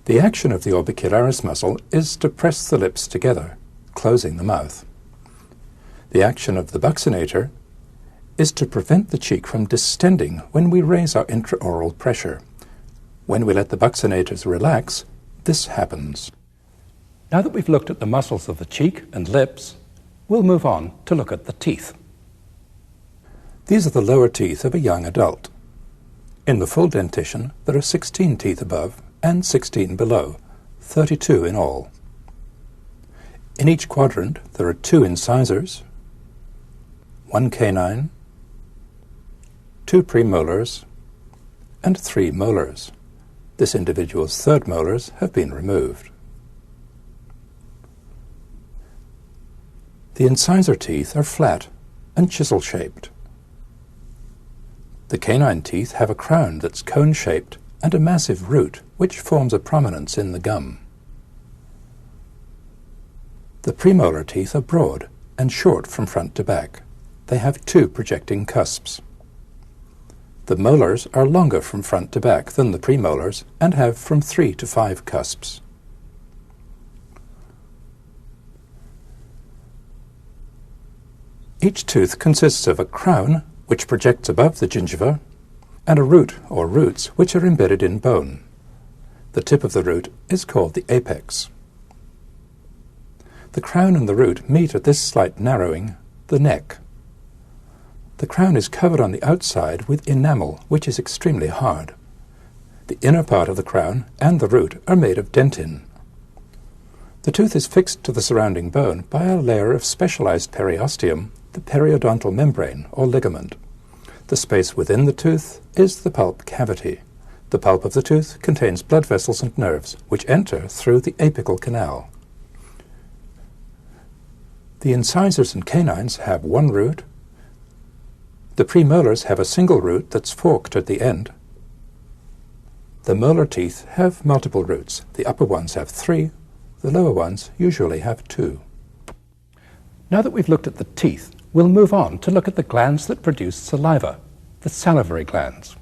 Speaker 1: The action of the orbicularis muscle is to press the lips together, closing the mouth. The action of the buccinator is to prevent the cheek from distending when we raise our intraoral pressure. When we let the buccinators relax, this happens. Now that we've looked at the muscles of the cheek and lips, we'll move on to look at the teeth. These are the lower teeth of a young adult. In the full dentition, there are 16 teeth above and 16 below, 32 in all. In each quadrant, there are 2 incisors, 1 canine, 2 premolars, and 3 molars. This individual's 3rd molars have been removed. The incisor teeth are flat and chisel-shaped. The canine teeth have a crown that's cone-shaped and a massive root which forms a prominence in the gum. The premolar teeth are broad and short from front to back. They have 2 projecting cusps. The molars are longer from front to back than the premolars and have from 3 to 5 cusps. Each tooth consists of a crown, which projects above the gingiva, and a root or roots which are embedded in bone. The tip of the root is called the apex. The crown and the root meet at this slight narrowing, the neck. The crown is covered on the outside with enamel, which is extremely hard. The inner part of the crown and the root are made of dentin. The tooth is fixed to the surrounding bone by a layer of specialized periosteum, the periodontal membrane or ligament. The space within the tooth is the pulp cavity. The pulp of the tooth contains blood vessels and nerves, which enter through the apical canal. The incisors and canines have 1 root. The premolars have a single root that's forked at the end. The molar teeth have multiple roots. The upper ones have 3. The lower ones usually have 2. Now that we've looked at the teeth, we'll move on to look at the glands that produce saliva, the salivary glands.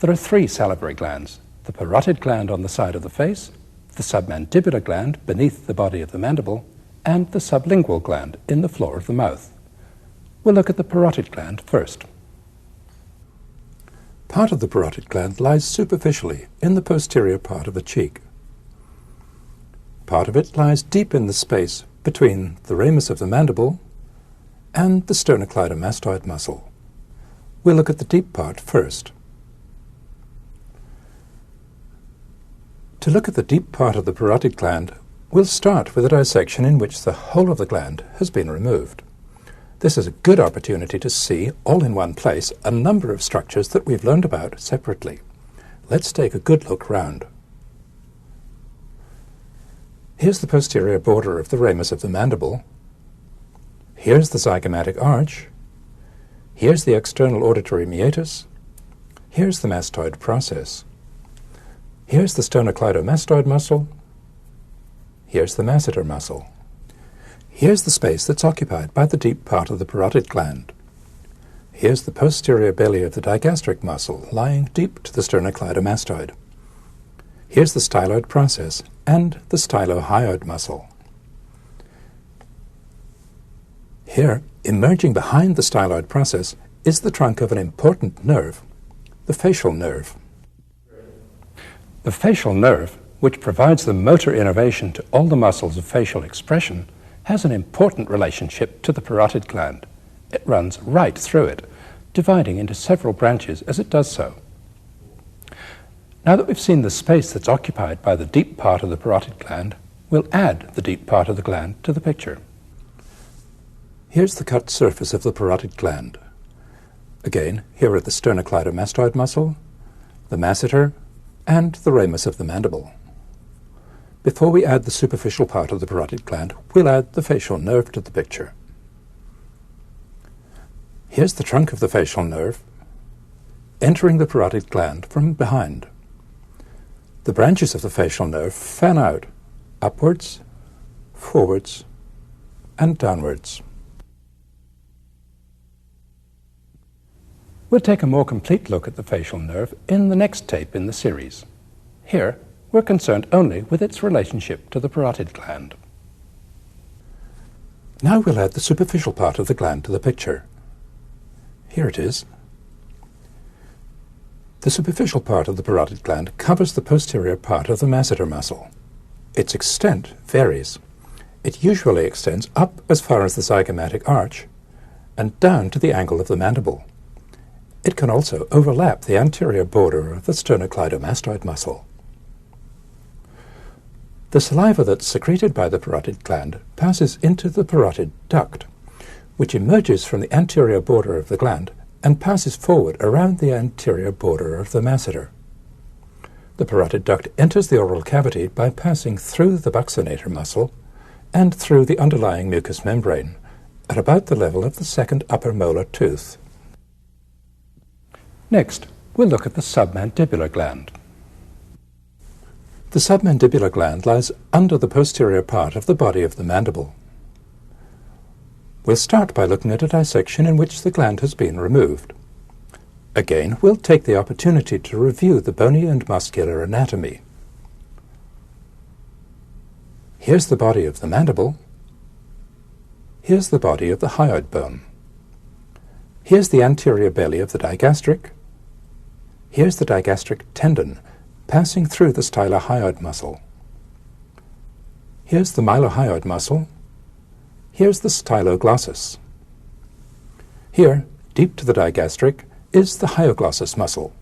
Speaker 1: There are 3 salivary glands: the parotid gland on the side of the face, the submandibular gland beneath the body of the mandible, and the sublingual gland in the floor of the mouth. We'll look at the parotid gland first. Part of the parotid gland lies superficially in the posterior part of the cheek. Part of it lies deep in the space between the ramus of the mandible and the sternocleidomastoid muscle. We'll look at the deep part first. To look at the deep part of the parotid gland, We'll start with a dissection in which the whole of the gland has been removed. This is a good opportunity to see, all in one place, a number of structures that we've learned about separately. Let's take a good look round. Here's the posterior border of the ramus of the mandible. Here's the zygomatic arch. Here's the external auditory meatus. Here's the mastoid process. Here's the sternocleidomastoid muscle. Here's the masseter muscle. Here's the space that's occupied by the deep part of the parotid gland. Here's the posterior belly of the digastric muscle lying deep to the sternocleidomastoid. Here's the styloid process and the stylohyoid muscle. Here, emerging behind the styloid process, is the trunk of an important nerve, the facial nerve. The facial nerve, which provides the motor innervation to all the muscles of facial expression, has an important relationship to the parotid gland. It runs right through it, dividing into several branches as it does so. Now that we've seen the space that's occupied by the deep part of the parotid gland, we'll add the deep part of the gland to the picture. Here's the cut surface of the parotid gland. Again, here are the sternocleidomastoid muscle, the masseter, and the ramus of the mandible. Before we add the superficial part of the parotid gland, we'll add the facial nerve to the picture. Here's the trunk of the facial nerve, entering the parotid gland from behind. The branches of the facial nerve fan out, upwards, forwards, and downwards. We'll take a more complete look at the facial nerve in the next tape in the series. Here, we're concerned only with its relationship to the parotid gland. Now we'll add the superficial part of the gland to the picture. Here it is. The superficial part of the parotid gland covers the posterior part of the masseter muscle. Its extent varies. It usually extends up as far as the zygomatic arch and down to the angle of the mandible. It can also overlap the anterior border of the sternocleidomastoid muscle. The saliva that's secreted by the parotid gland passes into the parotid duct, which emerges from the anterior border of the gland and passes forward around the anterior border of the masseter. The parotid duct enters the oral cavity by passing through the buccinator muscle and through the underlying mucous membrane at about the level of the second upper molar tooth. Next, we'll look at the submandibular gland. The submandibular gland lies under the posterior part of the body of the mandible. We'll start by looking at a dissection in which the gland has been removed. Again, we'll take the opportunity to review the bony and muscular anatomy. Here's the body of the mandible. Here's the body of the hyoid bone. Here's the anterior belly of the digastric. Here's the digastric tendon passing through the stylohyoid muscle. Here's the mylohyoid muscle. Here's the styloglossus. Here, deep to the digastric, is the hyoglossus muscle.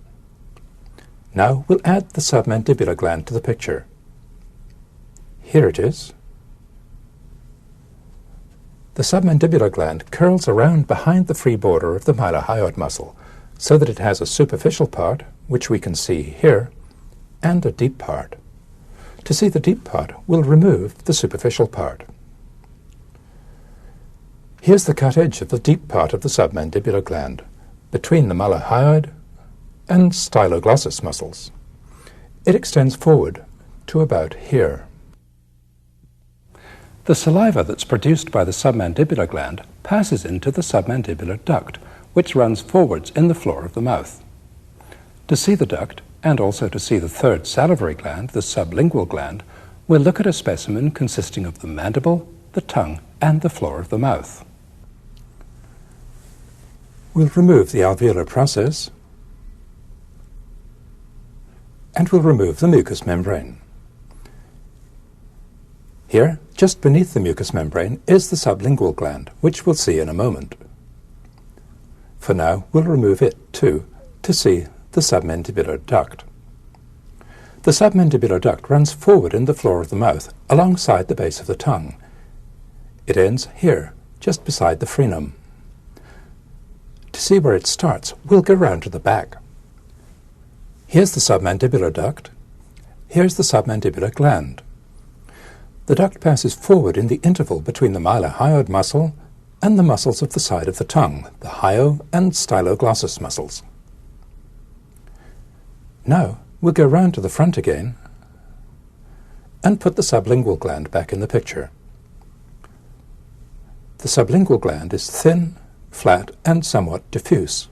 Speaker 1: Now we'll add the submandibular gland to the picture. Here it is. The submandibular gland curls around behind the free border of the mylohyoid muscle so that it has a superficial part, which we can see here, and a deep part. To see the deep part, we'll remove the superficial part. Here's the cut edge of the deep part of the submandibular gland, between the mylohyoid and styloglossus muscles. It extends forward to about here. The saliva that's produced by the submandibular gland passes into the submandibular duct, which runs forwards in the floor of the mouth. To see the duct, and also to see the third salivary gland, the sublingual gland, we'll look at a specimen consisting of the mandible, the tongue, and the floor of the mouth. We'll remove the alveolar process, and we'll remove the mucous membrane. Here, just beneath the mucous membrane, is the sublingual gland, which we'll see in a moment. For now, we'll remove it too, to see the submandibular duct. The submandibular duct runs forward in the floor of the mouth, alongside the base of the tongue. It ends here, just beside the frenum. To see where it starts, we'll go round to the back. Here's the submandibular duct. Here's the submandibular gland. The duct passes forward in the interval between the mylohyoid muscle and the muscles of the side of the tongue, the hyo and styloglossus muscles. Now we'll go round to the front again and put the sublingual gland back in the picture. The sublingual gland is thin, flat, and somewhat diffuse.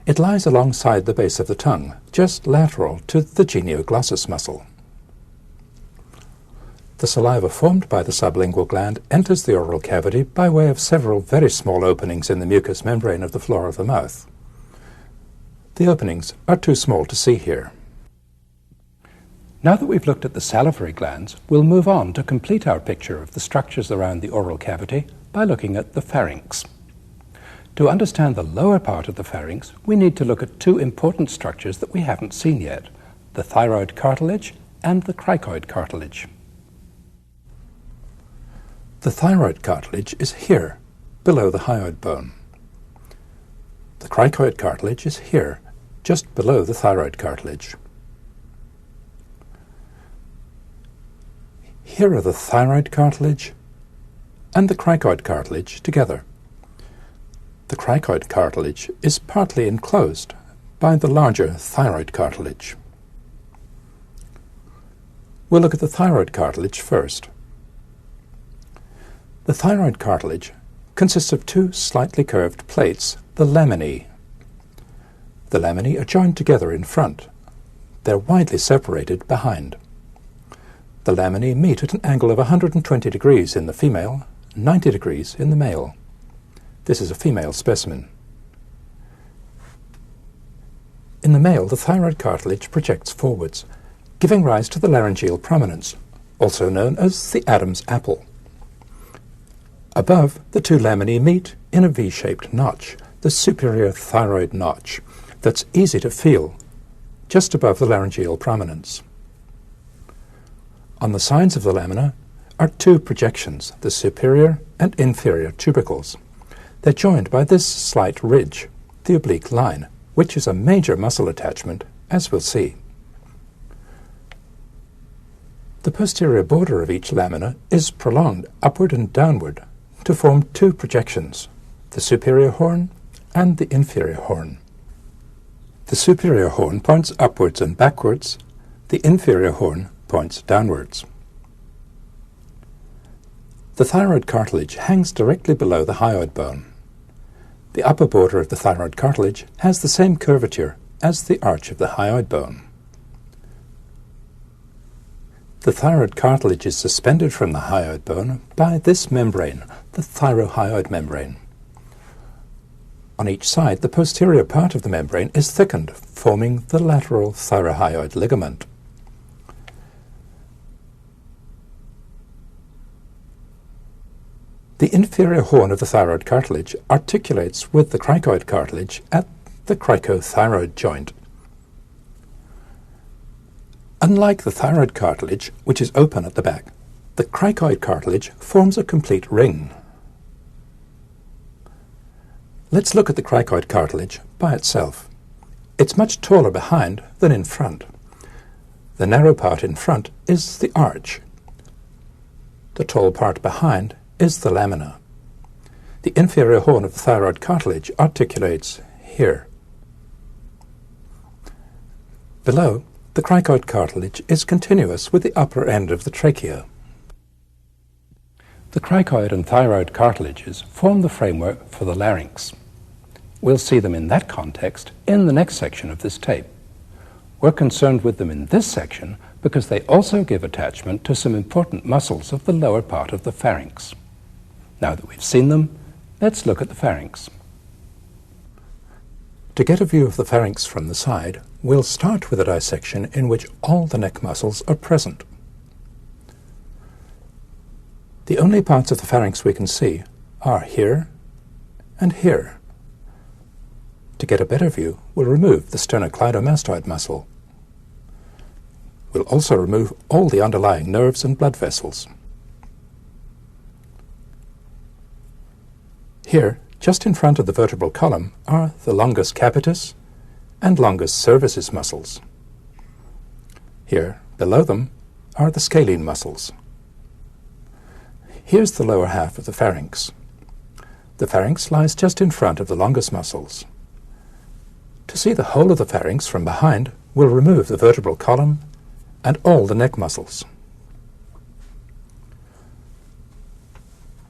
Speaker 1: It lies alongside the base of the tongue, just lateral to the genioglossus muscle. The saliva formed by the sublingual gland enters the oral cavity by way of several very small openings in the mucous membrane of the floor of the mouth. The openings are too small to see here. Now that we've looked at the salivary glands, we'll move on to complete our picture of the structures around the oral cavity by looking at the pharynx. To understand the lower part of the pharynx, we need to look at two important structures that we haven't seen yet, the thyroid cartilage and the cricoid cartilage. The thyroid cartilage is here, below the hyoid bone. The cricoid cartilage is here, just below the thyroid cartilage. Here are the thyroid cartilage and the cricoid cartilage together. The cricoid cartilage is partly enclosed by the larger thyroid cartilage. We'll look at the thyroid cartilage first. The thyroid cartilage consists of two slightly curved plates, the laminae. The laminae are joined together in front. They're widely separated behind. The laminae meet at an angle of 120 degrees in the female, 90 degrees in the male. This is a female specimen. In the male, the thyroid cartilage projects forwards, giving rise to the laryngeal prominence, also known as the Adam's apple. Above, the two laminae meet in a V-shaped notch, the superior thyroid notch, that's easy to feel, just above the laryngeal prominence. On the sides of the lamina are two projections, the superior and inferior tubercles. They're joined by this slight ridge, the oblique line, which is a major muscle attachment, as we'll see. The posterior border of each lamina is prolonged upward and downward to form two projections, the superior horn and the inferior horn. The superior horn points upwards and backwards, the inferior horn points downwards. The thyroid cartilage hangs directly below the hyoid bone. The upper border of the thyroid cartilage has the same curvature as the arch of the hyoid bone. The thyroid cartilage is suspended from the hyoid bone by this membrane, the thyrohyoid membrane. On each side, the posterior part of the membrane is thickened, forming the lateral thyrohyoid ligament. The inferior horn of the thyroid cartilage articulates with the cricoid cartilage at the cricothyroid joint. Unlike the thyroid cartilage, which is open at the back, the cricoid cartilage forms a complete ring. Let's look at the cricoid cartilage by itself. It's much taller behind than in front. The narrow part in front is the arch. The tall part behind is the lamina. The inferior horn of the thyroid cartilage articulates here. Below, the cricoid cartilage is continuous with the upper end of the trachea. The cricoid and thyroid cartilages form the framework for the larynx. We'll see them in that context in the next section of this tape. We're concerned with them in this section because they also give attachment to some important muscles of the lower part of the pharynx. Now that we've seen them, let's look at the pharynx. To get a view of the pharynx from the side, we'll start with a dissection in which all the neck muscles are present. The only parts of the pharynx we can see are here and here. To get a better view, we'll remove the sternocleidomastoid muscle. We'll also remove all the underlying nerves and blood vessels. Here, just in front of the vertebral column, are the longus capitis and longus cervicis muscles. Here, below them, are the scalene muscles. Here's the lower half of the pharynx. The pharynx lies just in front of the longus muscles. To see the whole of the pharynx from behind, we'll remove the vertebral column and all the neck muscles.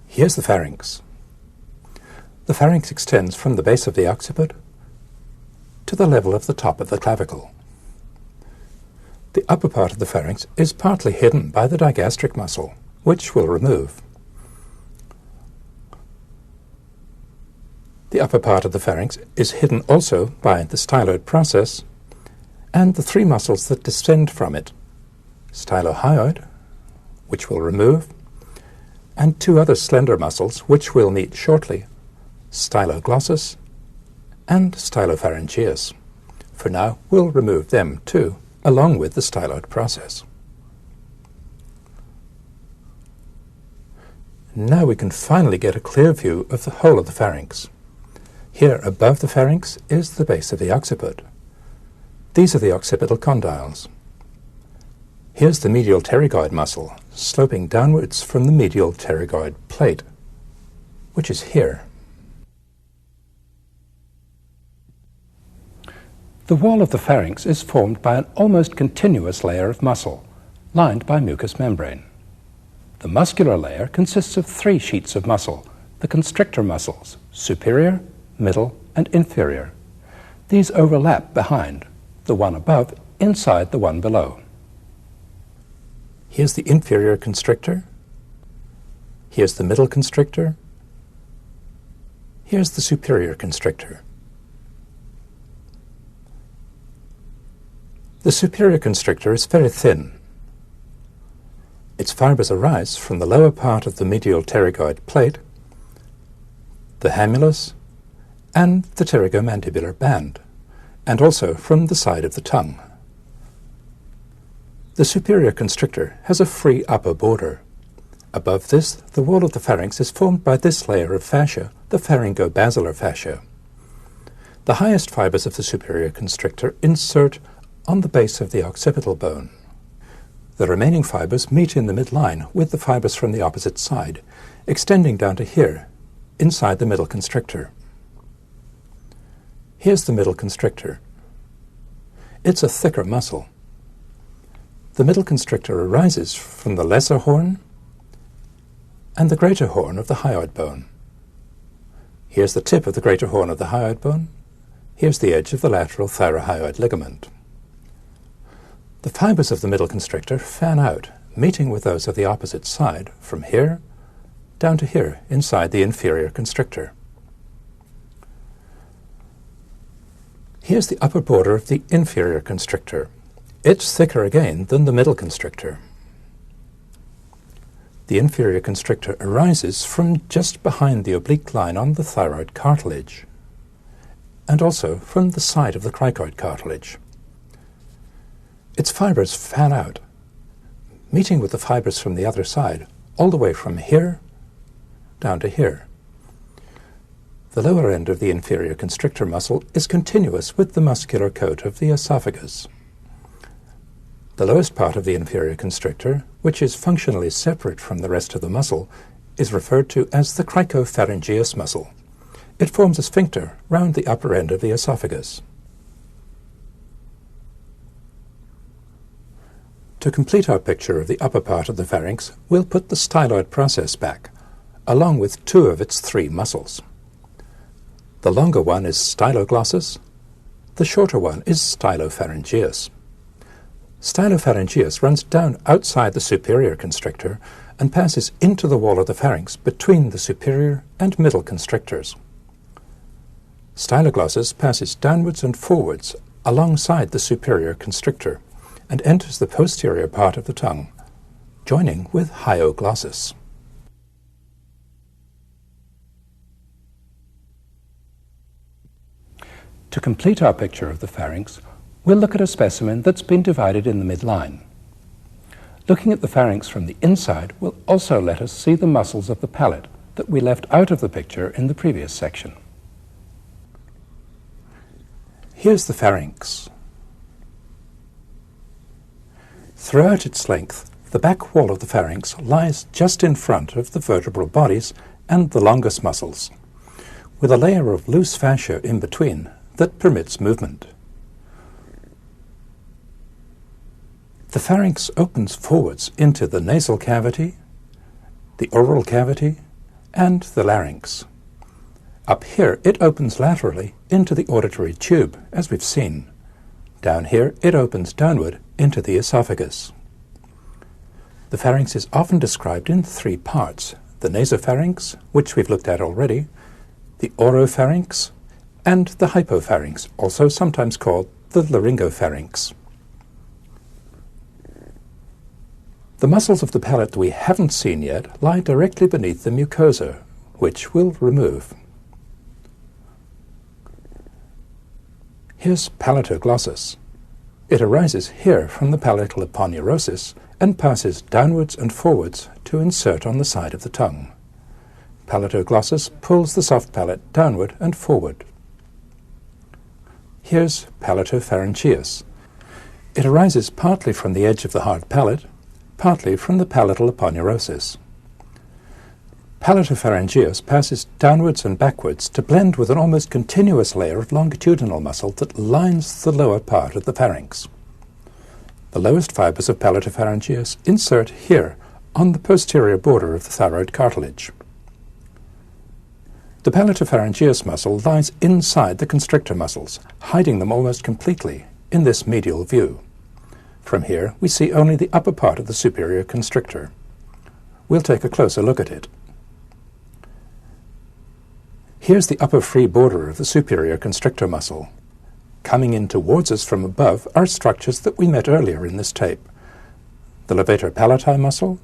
Speaker 1: Here's the pharynx. The pharynx extends from the base of the occiput to the level of the top of the clavicle. The upper part of the pharynx is partly hidden by the digastric muscle, which we'll remove. The upper part of the pharynx is hidden also by the styloid process and the three muscles that descend from it, stylohyoid, which we'll remove, and two other slender muscles which we'll meet shortly, styloglossus and stylopharyngeus. For now, we'll remove them too, along with the styloid process. Now we can finally get a clear view of the whole of the pharynx. Here above the pharynx is the base of the occiput. These are the occipital condyles. Here's the medial pterygoid muscle, sloping downwards from the medial pterygoid plate, which is here. The wall of the pharynx is formed by an almost continuous layer of muscle, lined by mucous membrane. The muscular layer consists of three sheets of muscle, the constrictor muscles, superior, middle, and inferior. These overlap behind, the one above inside the one below. Here's the inferior constrictor. Here's the middle constrictor. Here's the superior constrictor. The superior constrictor is very thin. Its fibers arise from the lower part of the medial pterygoid plate, the hamulus, and the pterygomandibular band, and also from the side of the tongue. The superior constrictor has a free upper border. Above this, the wall of the pharynx is formed by this layer of fascia, the pharyngobasilar fascia. The highest fibers of the superior constrictor insert on the base of the occipital bone. The remaining fibers meet in the midline with the fibers from the opposite side, extending down to here, inside the middle constrictor. Here's the middle constrictor. It's a thicker muscle. The middle constrictor arises from the lesser horn and the greater horn of the hyoid bone. Here's the tip of the greater horn of the hyoid bone. Here's the edge of the lateral thyrohyoid ligament. The fibers of the middle constrictor fan out, meeting with those of the opposite side, from here down to here, inside the inferior constrictor. Here's the upper border of the inferior constrictor. It's thicker again than the middle constrictor. The inferior constrictor arises from just behind the oblique line on the thyroid cartilage, and also from the side of the cricoid cartilage. Its fibers fan out, meeting with the fibers from the other side, all the way from here down to here. The lower end of the inferior constrictor muscle is continuous with the muscular coat of the esophagus. The lowest part of the inferior constrictor, which is functionally separate from the rest of the muscle, is referred to as the cricopharyngeus muscle. It forms a sphincter round the upper end of the esophagus. To complete our picture of the upper part of the pharynx, we'll put the styloid process back, along with two of its three muscles. The longer one is styloglossus, the shorter one is stylopharyngeus. Stylopharyngeus runs down outside the superior constrictor and passes into the wall of the pharynx between the superior and middle constrictors. Styloglossus passes downwards and forwards alongside the superior constrictor and enters the posterior part of the tongue, joining with hyoglossus. To complete our picture of the pharynx, we'll look at a specimen that's been divided in the midline. Looking at the pharynx from the inside will also let us see the muscles of the palate that we left out of the picture in the previous section. Here's the pharynx. Throughout its length, the back wall of the pharynx lies just in front of the vertebral bodies and the longest muscles, with a layer of loose fascia in between that permits movement. The pharynx opens forwards into the nasal cavity, the oral cavity, and the larynx. Up here it opens laterally into the auditory tube, as we've seen. Down here it opens downward into the esophagus. The pharynx is often described in three parts: the nasopharynx, which we've looked at already, the oropharynx, and the hypopharynx, also sometimes called the laryngopharynx. The muscles of the palate we haven't seen yet lie directly beneath the mucosa, which we'll remove. Here's palatoglossus. It arises here from the palatal aponeurosis and passes downwards and forwards to insert on the side of the tongue. Palatoglossus pulls the soft palate downward and forward. Here's palatopharyngeus. It arises partly from the edge of the hard palate, partly from the palatal aponeurosis. Palatopharyngeus passes downwards and backwards to blend with an almost continuous layer of longitudinal muscle that lines the lower part of the pharynx. The lowest fibers of palatopharyngeus insert here on the posterior border of the thyroid cartilage. The palatopharyngeus muscle lies inside the constrictor muscles, hiding them almost completely in this medial view. From here, we see only the upper part of the superior constrictor. We'll take a closer look at it. Here's the upper free border of the superior constrictor muscle. Coming in towards us from above are structures that we met earlier in this tape: the levator palati muscle,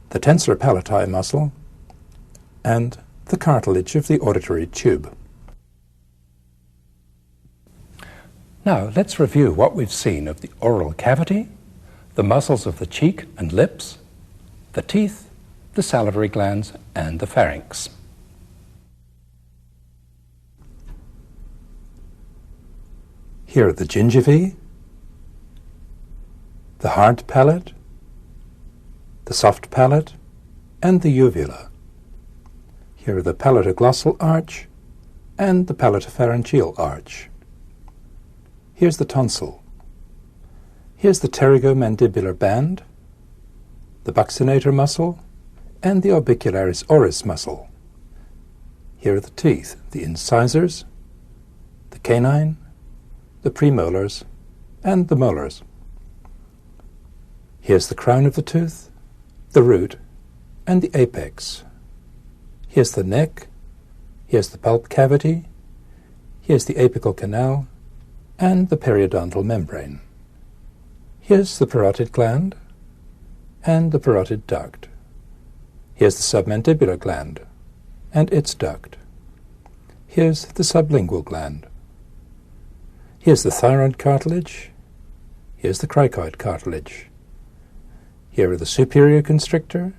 Speaker 1: the tensor palati muscle, and the cartilage of the auditory tube. Now let's review what we've seen of the oral cavity, the muscles of the cheek and lips, the teeth, the salivary glands, and the pharynx. Here are the gingivae, the hard palate, the soft palate, and the uvula. Here are the palatoglossal arch and the palatopharyngeal arch. Here's the tonsil. Here's the pterygomandibular band, the buccinator muscle, and the orbicularis oris muscle. Here are the teeth, the incisors, the canine, the premolars, and the molars. Here's the crown of the tooth, the root, and the apex. Here's the neck, here's the pulp cavity, here's the apical canal, and the periodontal membrane. Here's the parotid gland and the parotid duct. Here's the submandibular gland and its duct. Here's the sublingual gland. Here's the thyroid cartilage. Here's the cricoid cartilage. Here are the superior constrictor,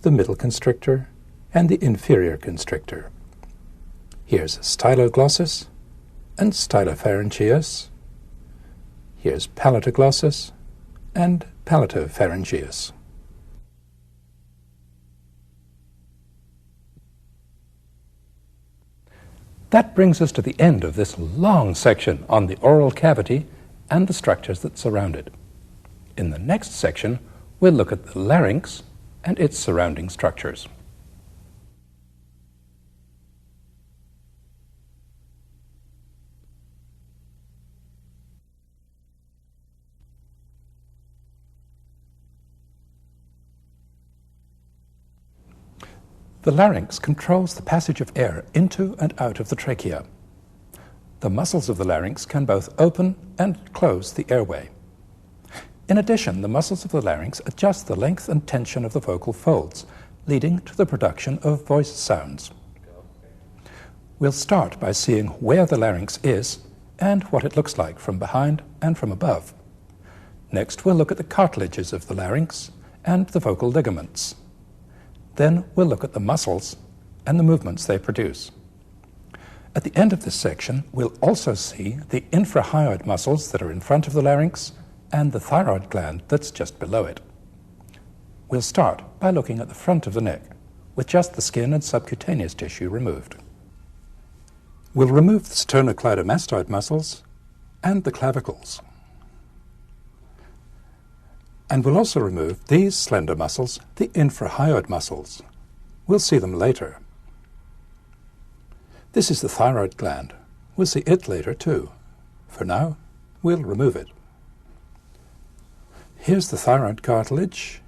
Speaker 1: the middle constrictor, and the inferior constrictor. Here's styloglossus and stylopharyngeus. Here's palatoglossus and palatopharyngeus. That brings us to the end of this long section on the oral cavity and the structures that surround it. In the next section, we'll look at the larynx and its surrounding structures. The larynx controls the passage of air into and out of the trachea. The muscles of the larynx can both open and close the airway. In addition, the muscles of the larynx adjust the length and tension of the vocal folds, leading to the production of voice sounds. We'll start by seeing where the larynx is and what it looks like from behind and from above. Next, we'll look at the cartilages of the larynx and the vocal ligaments. Then we'll look at the muscles and the movements they produce. At the end of this section, we'll also see the infrahyoid muscles that are in front of the larynx and the thyroid gland that's just below it. We'll start by looking at the front of the neck, with just the skin and subcutaneous tissue removed. We'll remove the sternocleidomastoid muscles and the clavicles. And we'll also remove these slender muscles, the infrahyoid muscles. We'll see them later. This is the thyroid gland. We'll see it later too. For now, we'll remove it. Here's the thyroid cartilage.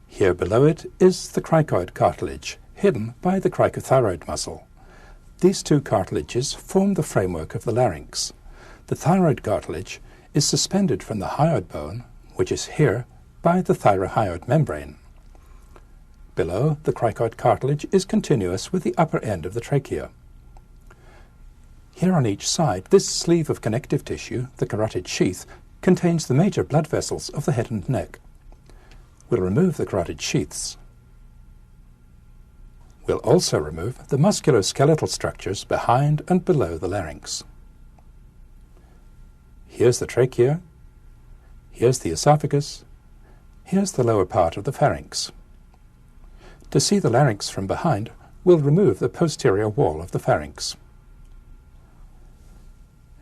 Speaker 1: Here below it is the cricoid cartilage, hidden by the cricothyroid muscle. These two cartilages form the framework of the larynx. The thyroid cartilage is suspended from the hyoid bone, which is here, by the thyrohyoid membrane. Below, the cricoid cartilage is continuous with the upper end of the trachea. Here on each side, this sleeve of connective tissue, the carotid sheath, contains the major blood vessels of the head and neck. We'll remove the carotid sheaths. We'll also remove the musculoskeletal structures behind and below the larynx. Here's the trachea. Here's the esophagus. Here's the lower part of the pharynx. To see the larynx from behind, we'll remove the posterior wall of the pharynx.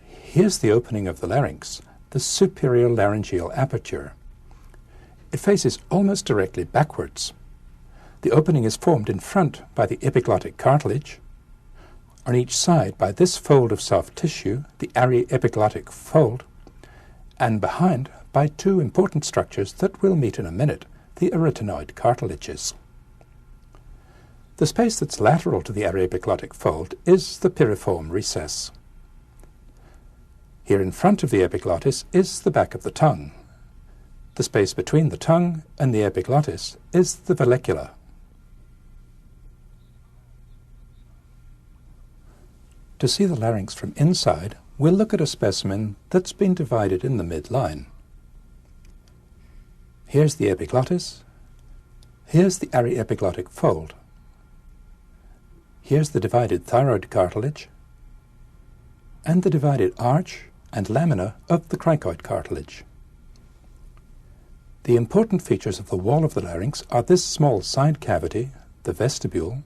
Speaker 1: Here's the opening of the larynx, the superior laryngeal aperture. It faces almost directly backwards. The opening is formed in front by the epiglottic cartilage, on each side by this fold of soft tissue, the aryepiglottic fold, and behind by two important structures that we'll meet in a minute, the arytenoid cartilages. The space that's lateral to the aryepiglottic fold is the piriform recess. Here in front of the epiglottis is the back of the tongue. The space between the tongue and the epiglottis is the vallecula. To see the larynx from inside, we'll look at a specimen that's been divided in the midline. Here's the epiglottis. Here's the aryepiglottic fold. Here's the divided thyroid cartilage and the divided arch and lamina of the cricoid cartilage. The important features of the wall of the larynx are this small side cavity, the vestibule,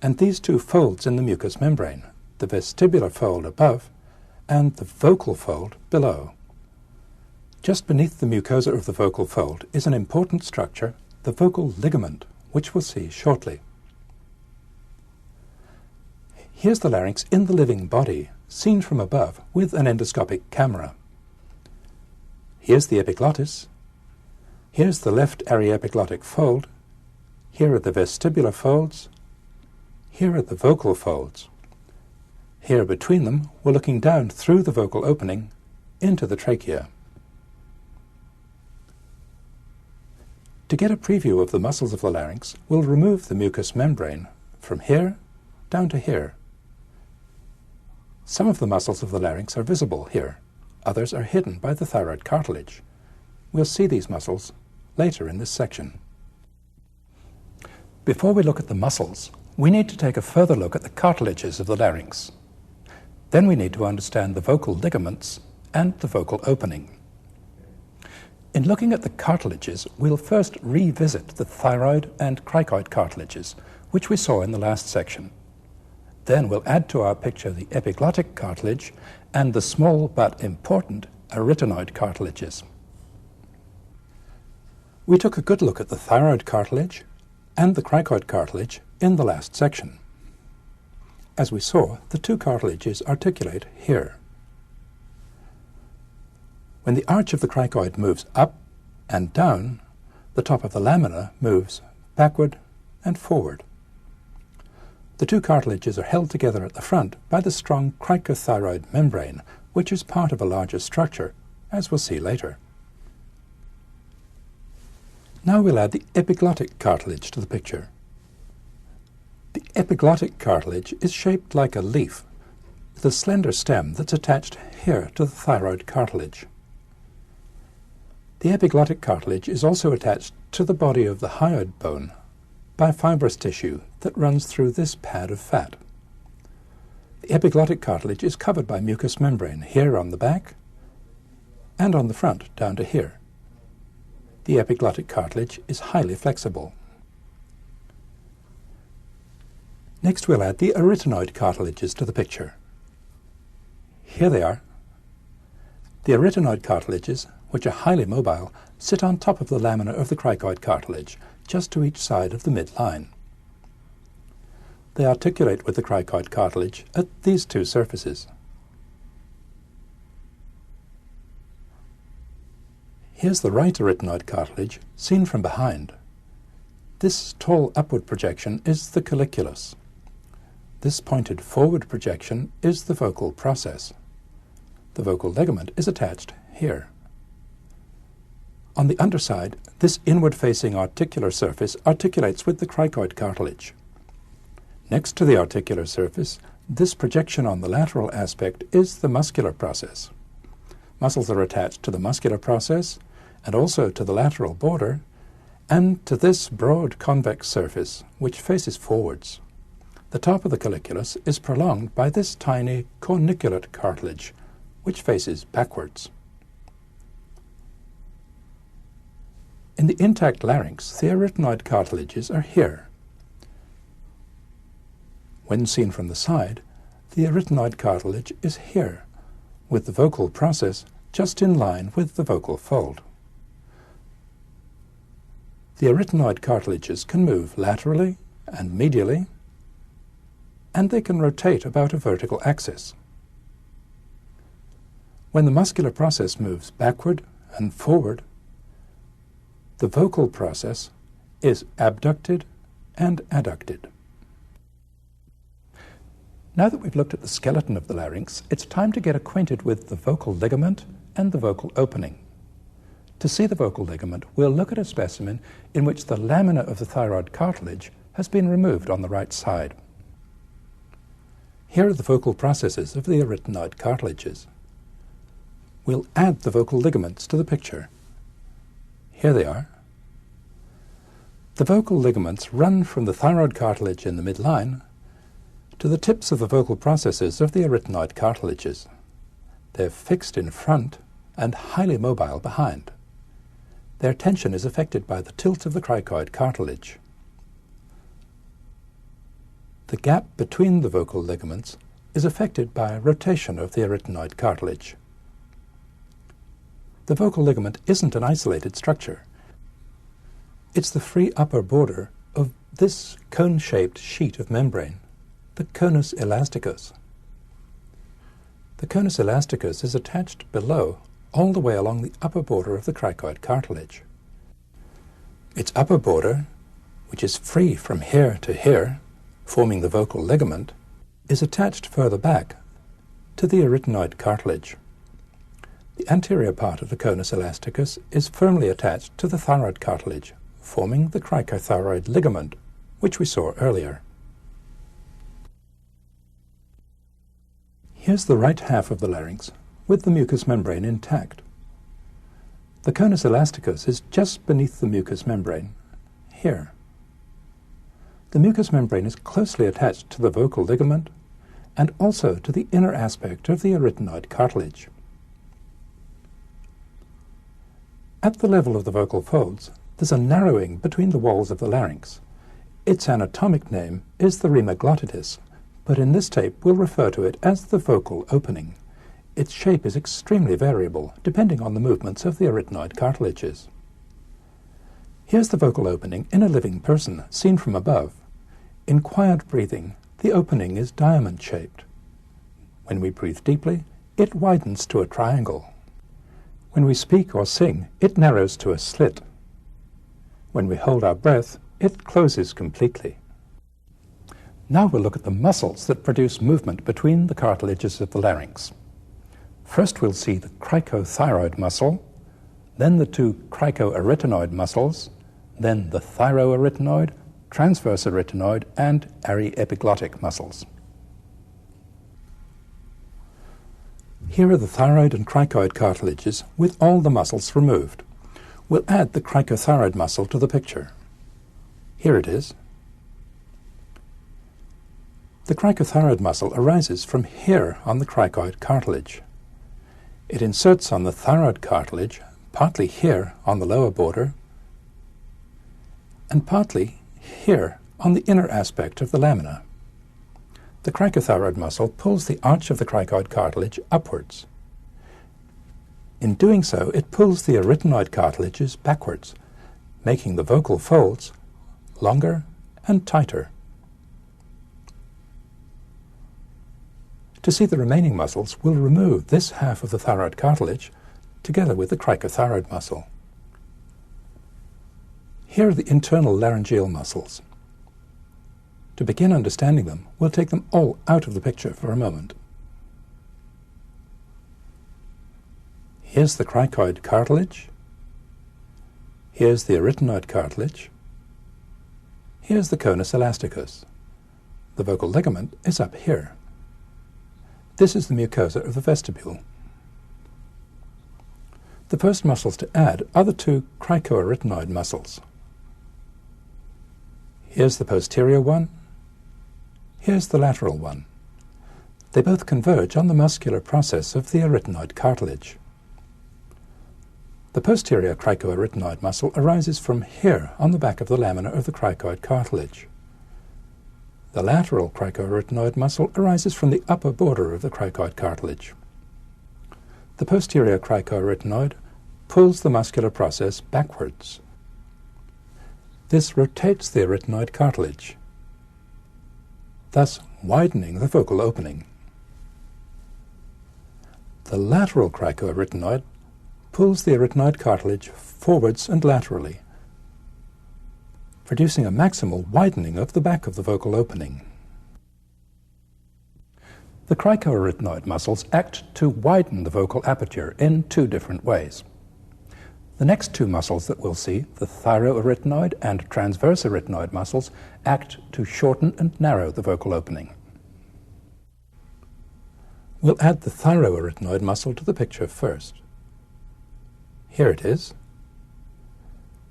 Speaker 1: and these two folds in the mucous membrane, the vestibular fold above and the vocal fold below. Just beneath the mucosa of the vocal fold is an important structure, the vocal ligament, which we'll see shortly. Here's the larynx in the living body, seen from above with an endoscopic camera. Here's the epiglottis. Here's the left aryepiglottic fold. Here are the vestibular folds. Here are the vocal folds. Here between them, we're looking down through the vocal opening into the trachea. To get a preview of the muscles of the larynx, we'll remove the mucous membrane from here down to here. Some of the muscles of the larynx are visible here. Others are hidden by the thyroid cartilage. We'll see these muscles later in this section. Before we look at the muscles, we need to take a further look at the cartilages of the larynx. Then we need to understand the vocal ligaments and the vocal opening. In looking at the cartilages, we'll first revisit the thyroid and cricoid cartilages, which we saw in the last section. Then we'll add to our picture the epiglottic cartilage and the small but important arytenoid cartilages. We took a good look at the thyroid cartilage and the cricoid cartilage in the last section. As we saw, the two cartilages articulate here. When the arch of the cricoid moves up and down, the top of the lamina moves backward and forward. The two cartilages are held together at the front by the strong cricothyroid membrane, which is part of a larger structure, as we'll see later. Now we'll add the epiglottic cartilage to the picture. The epiglottic cartilage is shaped like a leaf, with a slender stem that's attached here to the thyroid cartilage. The epiglottic cartilage is also attached to the body of the hyoid bone by fibrous tissue that runs through this pad of fat. The epiglottic cartilage is covered by mucous membrane here on the back and on the front down to here. The epiglottic cartilage is highly flexible. Next we'll add the arytenoid cartilages to the picture. Here they are. The arytenoid cartilages, which are highly mobile, sit on top of the lamina of the cricoid cartilage, just to each side of the midline. They articulate with the cricoid cartilage at these two surfaces. Here's the right arytenoid cartilage seen from behind. This tall upward projection is the colliculus. This pointed forward projection is the vocal process. The vocal ligament is attached here. On the underside, this inward-facing articular surface articulates with the cricoid cartilage. Next to the articular surface, this projection on the lateral aspect is the muscular process. Muscles are attached to the muscular process and also to the lateral border and to this broad convex surface which faces forwards. The top of the colliculus is prolonged by this tiny corniculate cartilage which faces backwards. In the intact larynx, the arytenoid cartilages are here. When seen from the side, the arytenoid cartilage is here, with the vocal process just in line with the vocal fold. The arytenoid cartilages can move laterally and medially, and they can rotate about a vertical axis. When the muscular process moves backward and forward, the vocal process is abducted and adducted. Now that we've looked at the skeleton of the larynx, it's time to get acquainted with the vocal ligament and the vocal opening. To see the vocal ligament, we'll look at a specimen in which the lamina of the thyroid cartilage has been removed on the right side. Here are the vocal processes of the arytenoid cartilages. We'll add the vocal ligaments to the picture. Here they are. The vocal ligaments run from the thyroid cartilage in the midline to the tips of the vocal processes of the arytenoid cartilages. They're fixed in front and highly mobile behind. Their tension is affected by the tilt of the cricoid cartilage. The gap between the vocal ligaments is affected by rotation of the arytenoid cartilage. The vocal ligament isn't an isolated structure. It's the free upper border of this cone-shaped sheet of membrane, the conus elasticus. The conus elasticus is attached below, all the way along the upper border of the cricoid cartilage. Its upper border, which is free from here to here, forming the vocal ligament, is attached further back to the arytenoid cartilage. The anterior part of the conus elasticus is firmly attached to the thyroid cartilage, forming the cricothyroid ligament, which we saw earlier. Here's the right half of the larynx with the mucous membrane intact. The conus elasticus is just beneath the mucous membrane, here. The mucous membrane is closely attached to the vocal ligament and also to the inner aspect of the arytenoid cartilage. At the level of the vocal folds, there's a narrowing between the walls of the larynx. Its anatomic name is the rima glottis, but in this tape we'll refer to it as the vocal opening. Its shape is extremely variable, depending on the movements of the arytenoid cartilages. Here's the vocal opening in a living person, seen from above. In quiet breathing, the opening is diamond-shaped. When we breathe deeply, it widens to a triangle. When we speak or sing, it narrows to a slit. When we hold our breath, it closes completely. Now we'll look at the muscles that produce movement between the cartilages of the larynx. First we'll see the cricothyroid muscle, then the two cricoarytenoid muscles, then the thyroarytenoid, transverse arytenoid, and aryepiglottic muscles. Here are the thyroid and cricoid cartilages with all the muscles removed. We'll add the cricothyroid muscle to the picture. Here it is. The cricothyroid muscle arises from here on the cricoid cartilage. It inserts on the thyroid cartilage, partly here on the lower border, and partly here on the inner aspect of the lamina. The cricothyroid muscle pulls the arch of the cricoid cartilage upwards. In doing so, it pulls the arytenoid cartilages backwards, making the vocal folds longer and tighter. To see the remaining muscles, we'll remove this half of the thyroid cartilage together with the cricothyroid muscle. Here are the internal laryngeal muscles. To begin understanding them, we'll take them all out of the picture for a moment. Here's the cricoid cartilage. Here's the arytenoid cartilage. Here's the conus elasticus. The vocal ligament is up here. This is the mucosa of the vestibule. The first muscles to add are the two cricoarytenoid muscles. Here's the posterior one. Here's the lateral one. They both converge on the muscular process of the arytenoid cartilage. The posterior cricoarytenoid muscle arises from here on the back of the lamina of the cricoid cartilage. The lateral cricoarytenoid muscle arises from the upper border of the cricoid cartilage. The posterior cricoarytenoid pulls the muscular process backwards. This rotates the arytenoid cartilage, thus widening the vocal opening. The lateral cricoarytenoid pulls the arytenoid cartilage forwards and laterally, producing a maximal widening of the back of the vocal opening. The cricoarytenoid muscles act to widen the vocal aperture in two different ways. The next two muscles that we'll see, the thyroarytenoid and transverse arytenoid muscles, act to shorten and narrow the vocal opening. We'll add the thyroarytenoid muscle to the picture first. Here it is.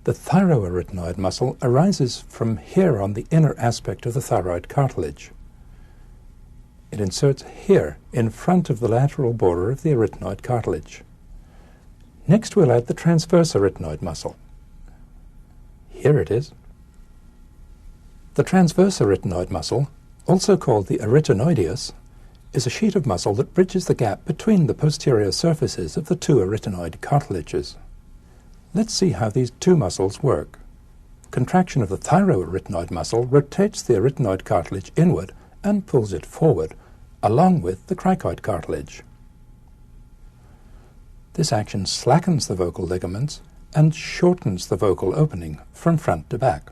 Speaker 1: The thyroarytenoid muscle arises from here on the inner aspect of the thyroid cartilage. It inserts here in front of the lateral border of the arytenoid cartilage. Next we'll add the transverse arytenoid muscle. Here it is. The transverse arytenoid muscle, also called the arytenoideus, is a sheet of muscle that bridges the gap between the posterior surfaces of the two arytenoid cartilages. Let's see how these two muscles work. Contraction of the thyroarytenoid muscle rotates the arytenoid cartilage inward and pulls it forward, along with the cricoid cartilage. This action slackens the vocal ligaments and shortens the vocal opening from front to back.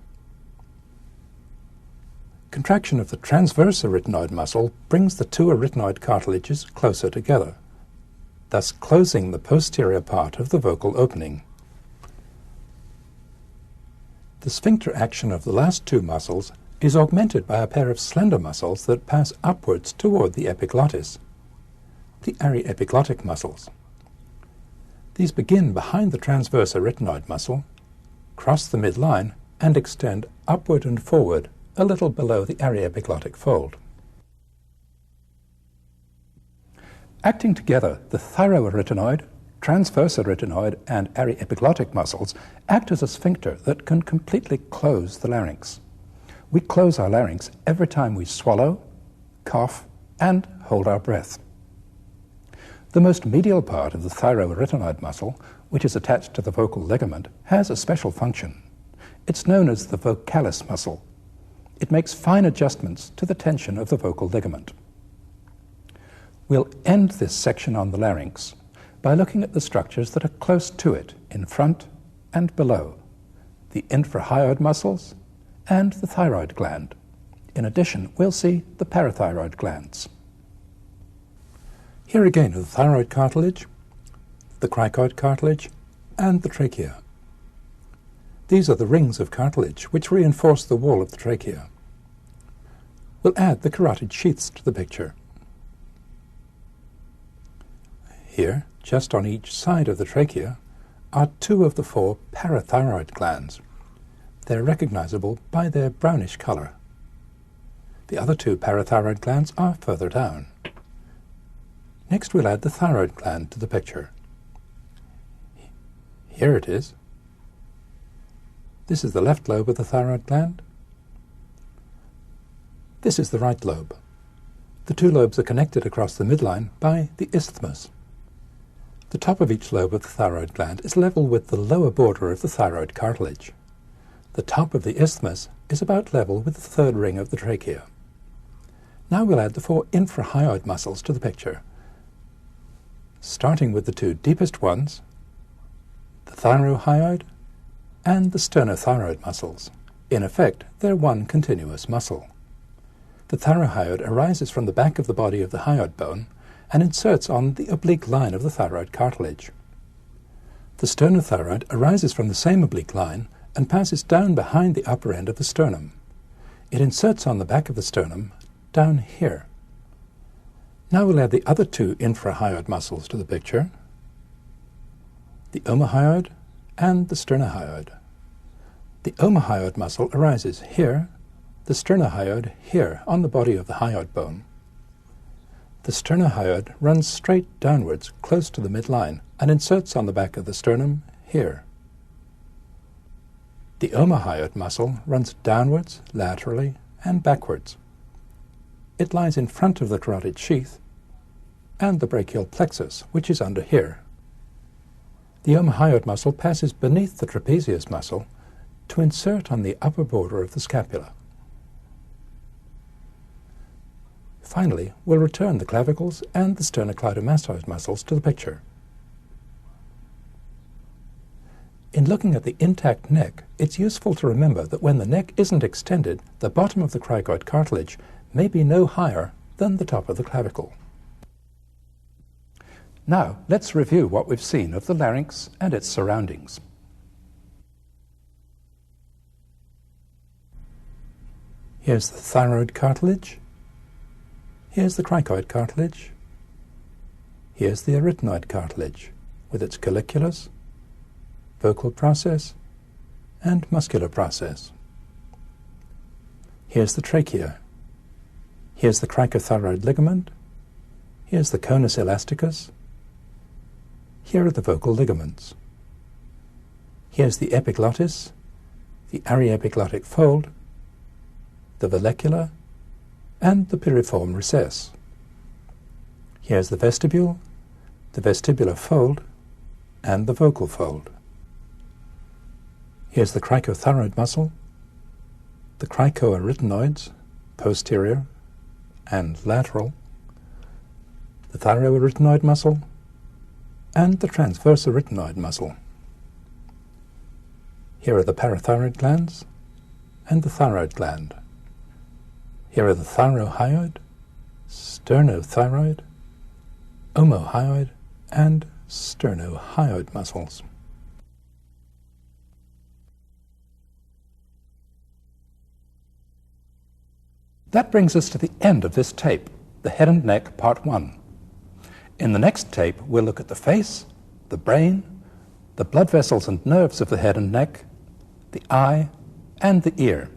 Speaker 1: Contraction of the transverse arytenoid muscle brings the two arytenoid cartilages closer together, thus closing the posterior part of the vocal opening. The sphincter action of the last two muscles is augmented by a pair of slender muscles that pass upwards toward the epiglottis, the aryepiglottic muscles. These begin behind the transverse arytenoid muscle, cross the midline, and extend upward and forward a little below the aryepiglottic fold. Acting together, the thyroarytenoid, transverse arytenoid, and aryepiglottic muscles act as a sphincter that can completely close the larynx. We close our larynx every time we swallow, cough, and hold our breath. The most medial part of the thyroarytenoid muscle, which is attached to the vocal ligament, has a special function. It's known as the vocalis muscle. It makes fine adjustments to the tension of the vocal ligament. We'll end this section on the larynx by looking at the structures that are close to it, in front and below, the infrahyoid muscles and the thyroid gland. In addition, we'll see the parathyroid glands. Here again are the thyroid cartilage, the cricoid cartilage, and the trachea. These are the rings of cartilage which reinforce the wall of the trachea. We'll add the carotid sheaths to the picture. Here, just on each side of the trachea, are 2 of the 4 parathyroid glands. They're recognizable by their brownish color. The other 2 parathyroid glands are further down. Next we'll add the thyroid gland to the picture. Here it is. This is the left lobe of the thyroid gland. This is the right lobe. The 2 lobes are connected across the midline by the isthmus. The top of each lobe of the thyroid gland is level with the lower border of the thyroid cartilage. The top of the isthmus is about level with the 3rd ring of the trachea. Now we'll add the 4 infrahyoid muscles to the picture, starting with the 2 deepest ones, the thyrohyoid and the sternothyroid muscles. In effect, they're one continuous muscle. The thyrohyoid arises from the back of the body of the hyoid bone and inserts on the oblique line of the thyroid cartilage. The sternothyroid arises from the same oblique line and passes down behind the upper end of the sternum. It inserts on the back of the sternum down here. Now we'll add the other 2 infrahyoid muscles to the picture, the omohyoid and the sternohyoid. The omohyoid muscle arises here, the sternohyoid here on the body of the hyoid bone. The sternohyoid runs straight downwards close to the midline and inserts on the back of the sternum here. The omohyoid muscle runs downwards, laterally, and backwards. It lies in front of the carotid sheath and the brachial plexus, which is under here. The omohyoid muscle passes beneath the trapezius muscle to insert on the upper border of the scapula. Finally, we'll return the clavicles and the sternocleidomastoid muscles to the picture. In looking at the intact neck, it's useful to remember that when the neck isn't extended, the bottom of the cricoid cartilage may be no higher than the top of the clavicle. Now, let's review what we've seen of the larynx and its surroundings. Here's the thyroid cartilage. Here's the cricoid cartilage. Here's the arytenoid cartilage with its colliculus, vocal process, and muscular process. Here's the trachea. Here's the cricothyroid ligament. Here's the conus elasticus. Here are the vocal ligaments. Here's the epiglottis, the aryepiglottic fold, the vallecula, and the piriform recess. Here's the vestibule, the vestibular fold, and the vocal fold. Here's the cricothyroid muscle, the cricoarytenoids, posterior and lateral, the thyroarytenoid muscle, and the transverse arytenoid muscle. Here are the parathyroid glands and the thyroid gland. Here are the thyrohyoid, sternothyroid, omohyoid, and sternohyoid muscles. That brings us to the end of this tape, the head and neck part 1. In the next tape, we'll look at the face, the brain, the blood vessels and nerves of the head and neck, the eye, and the ear.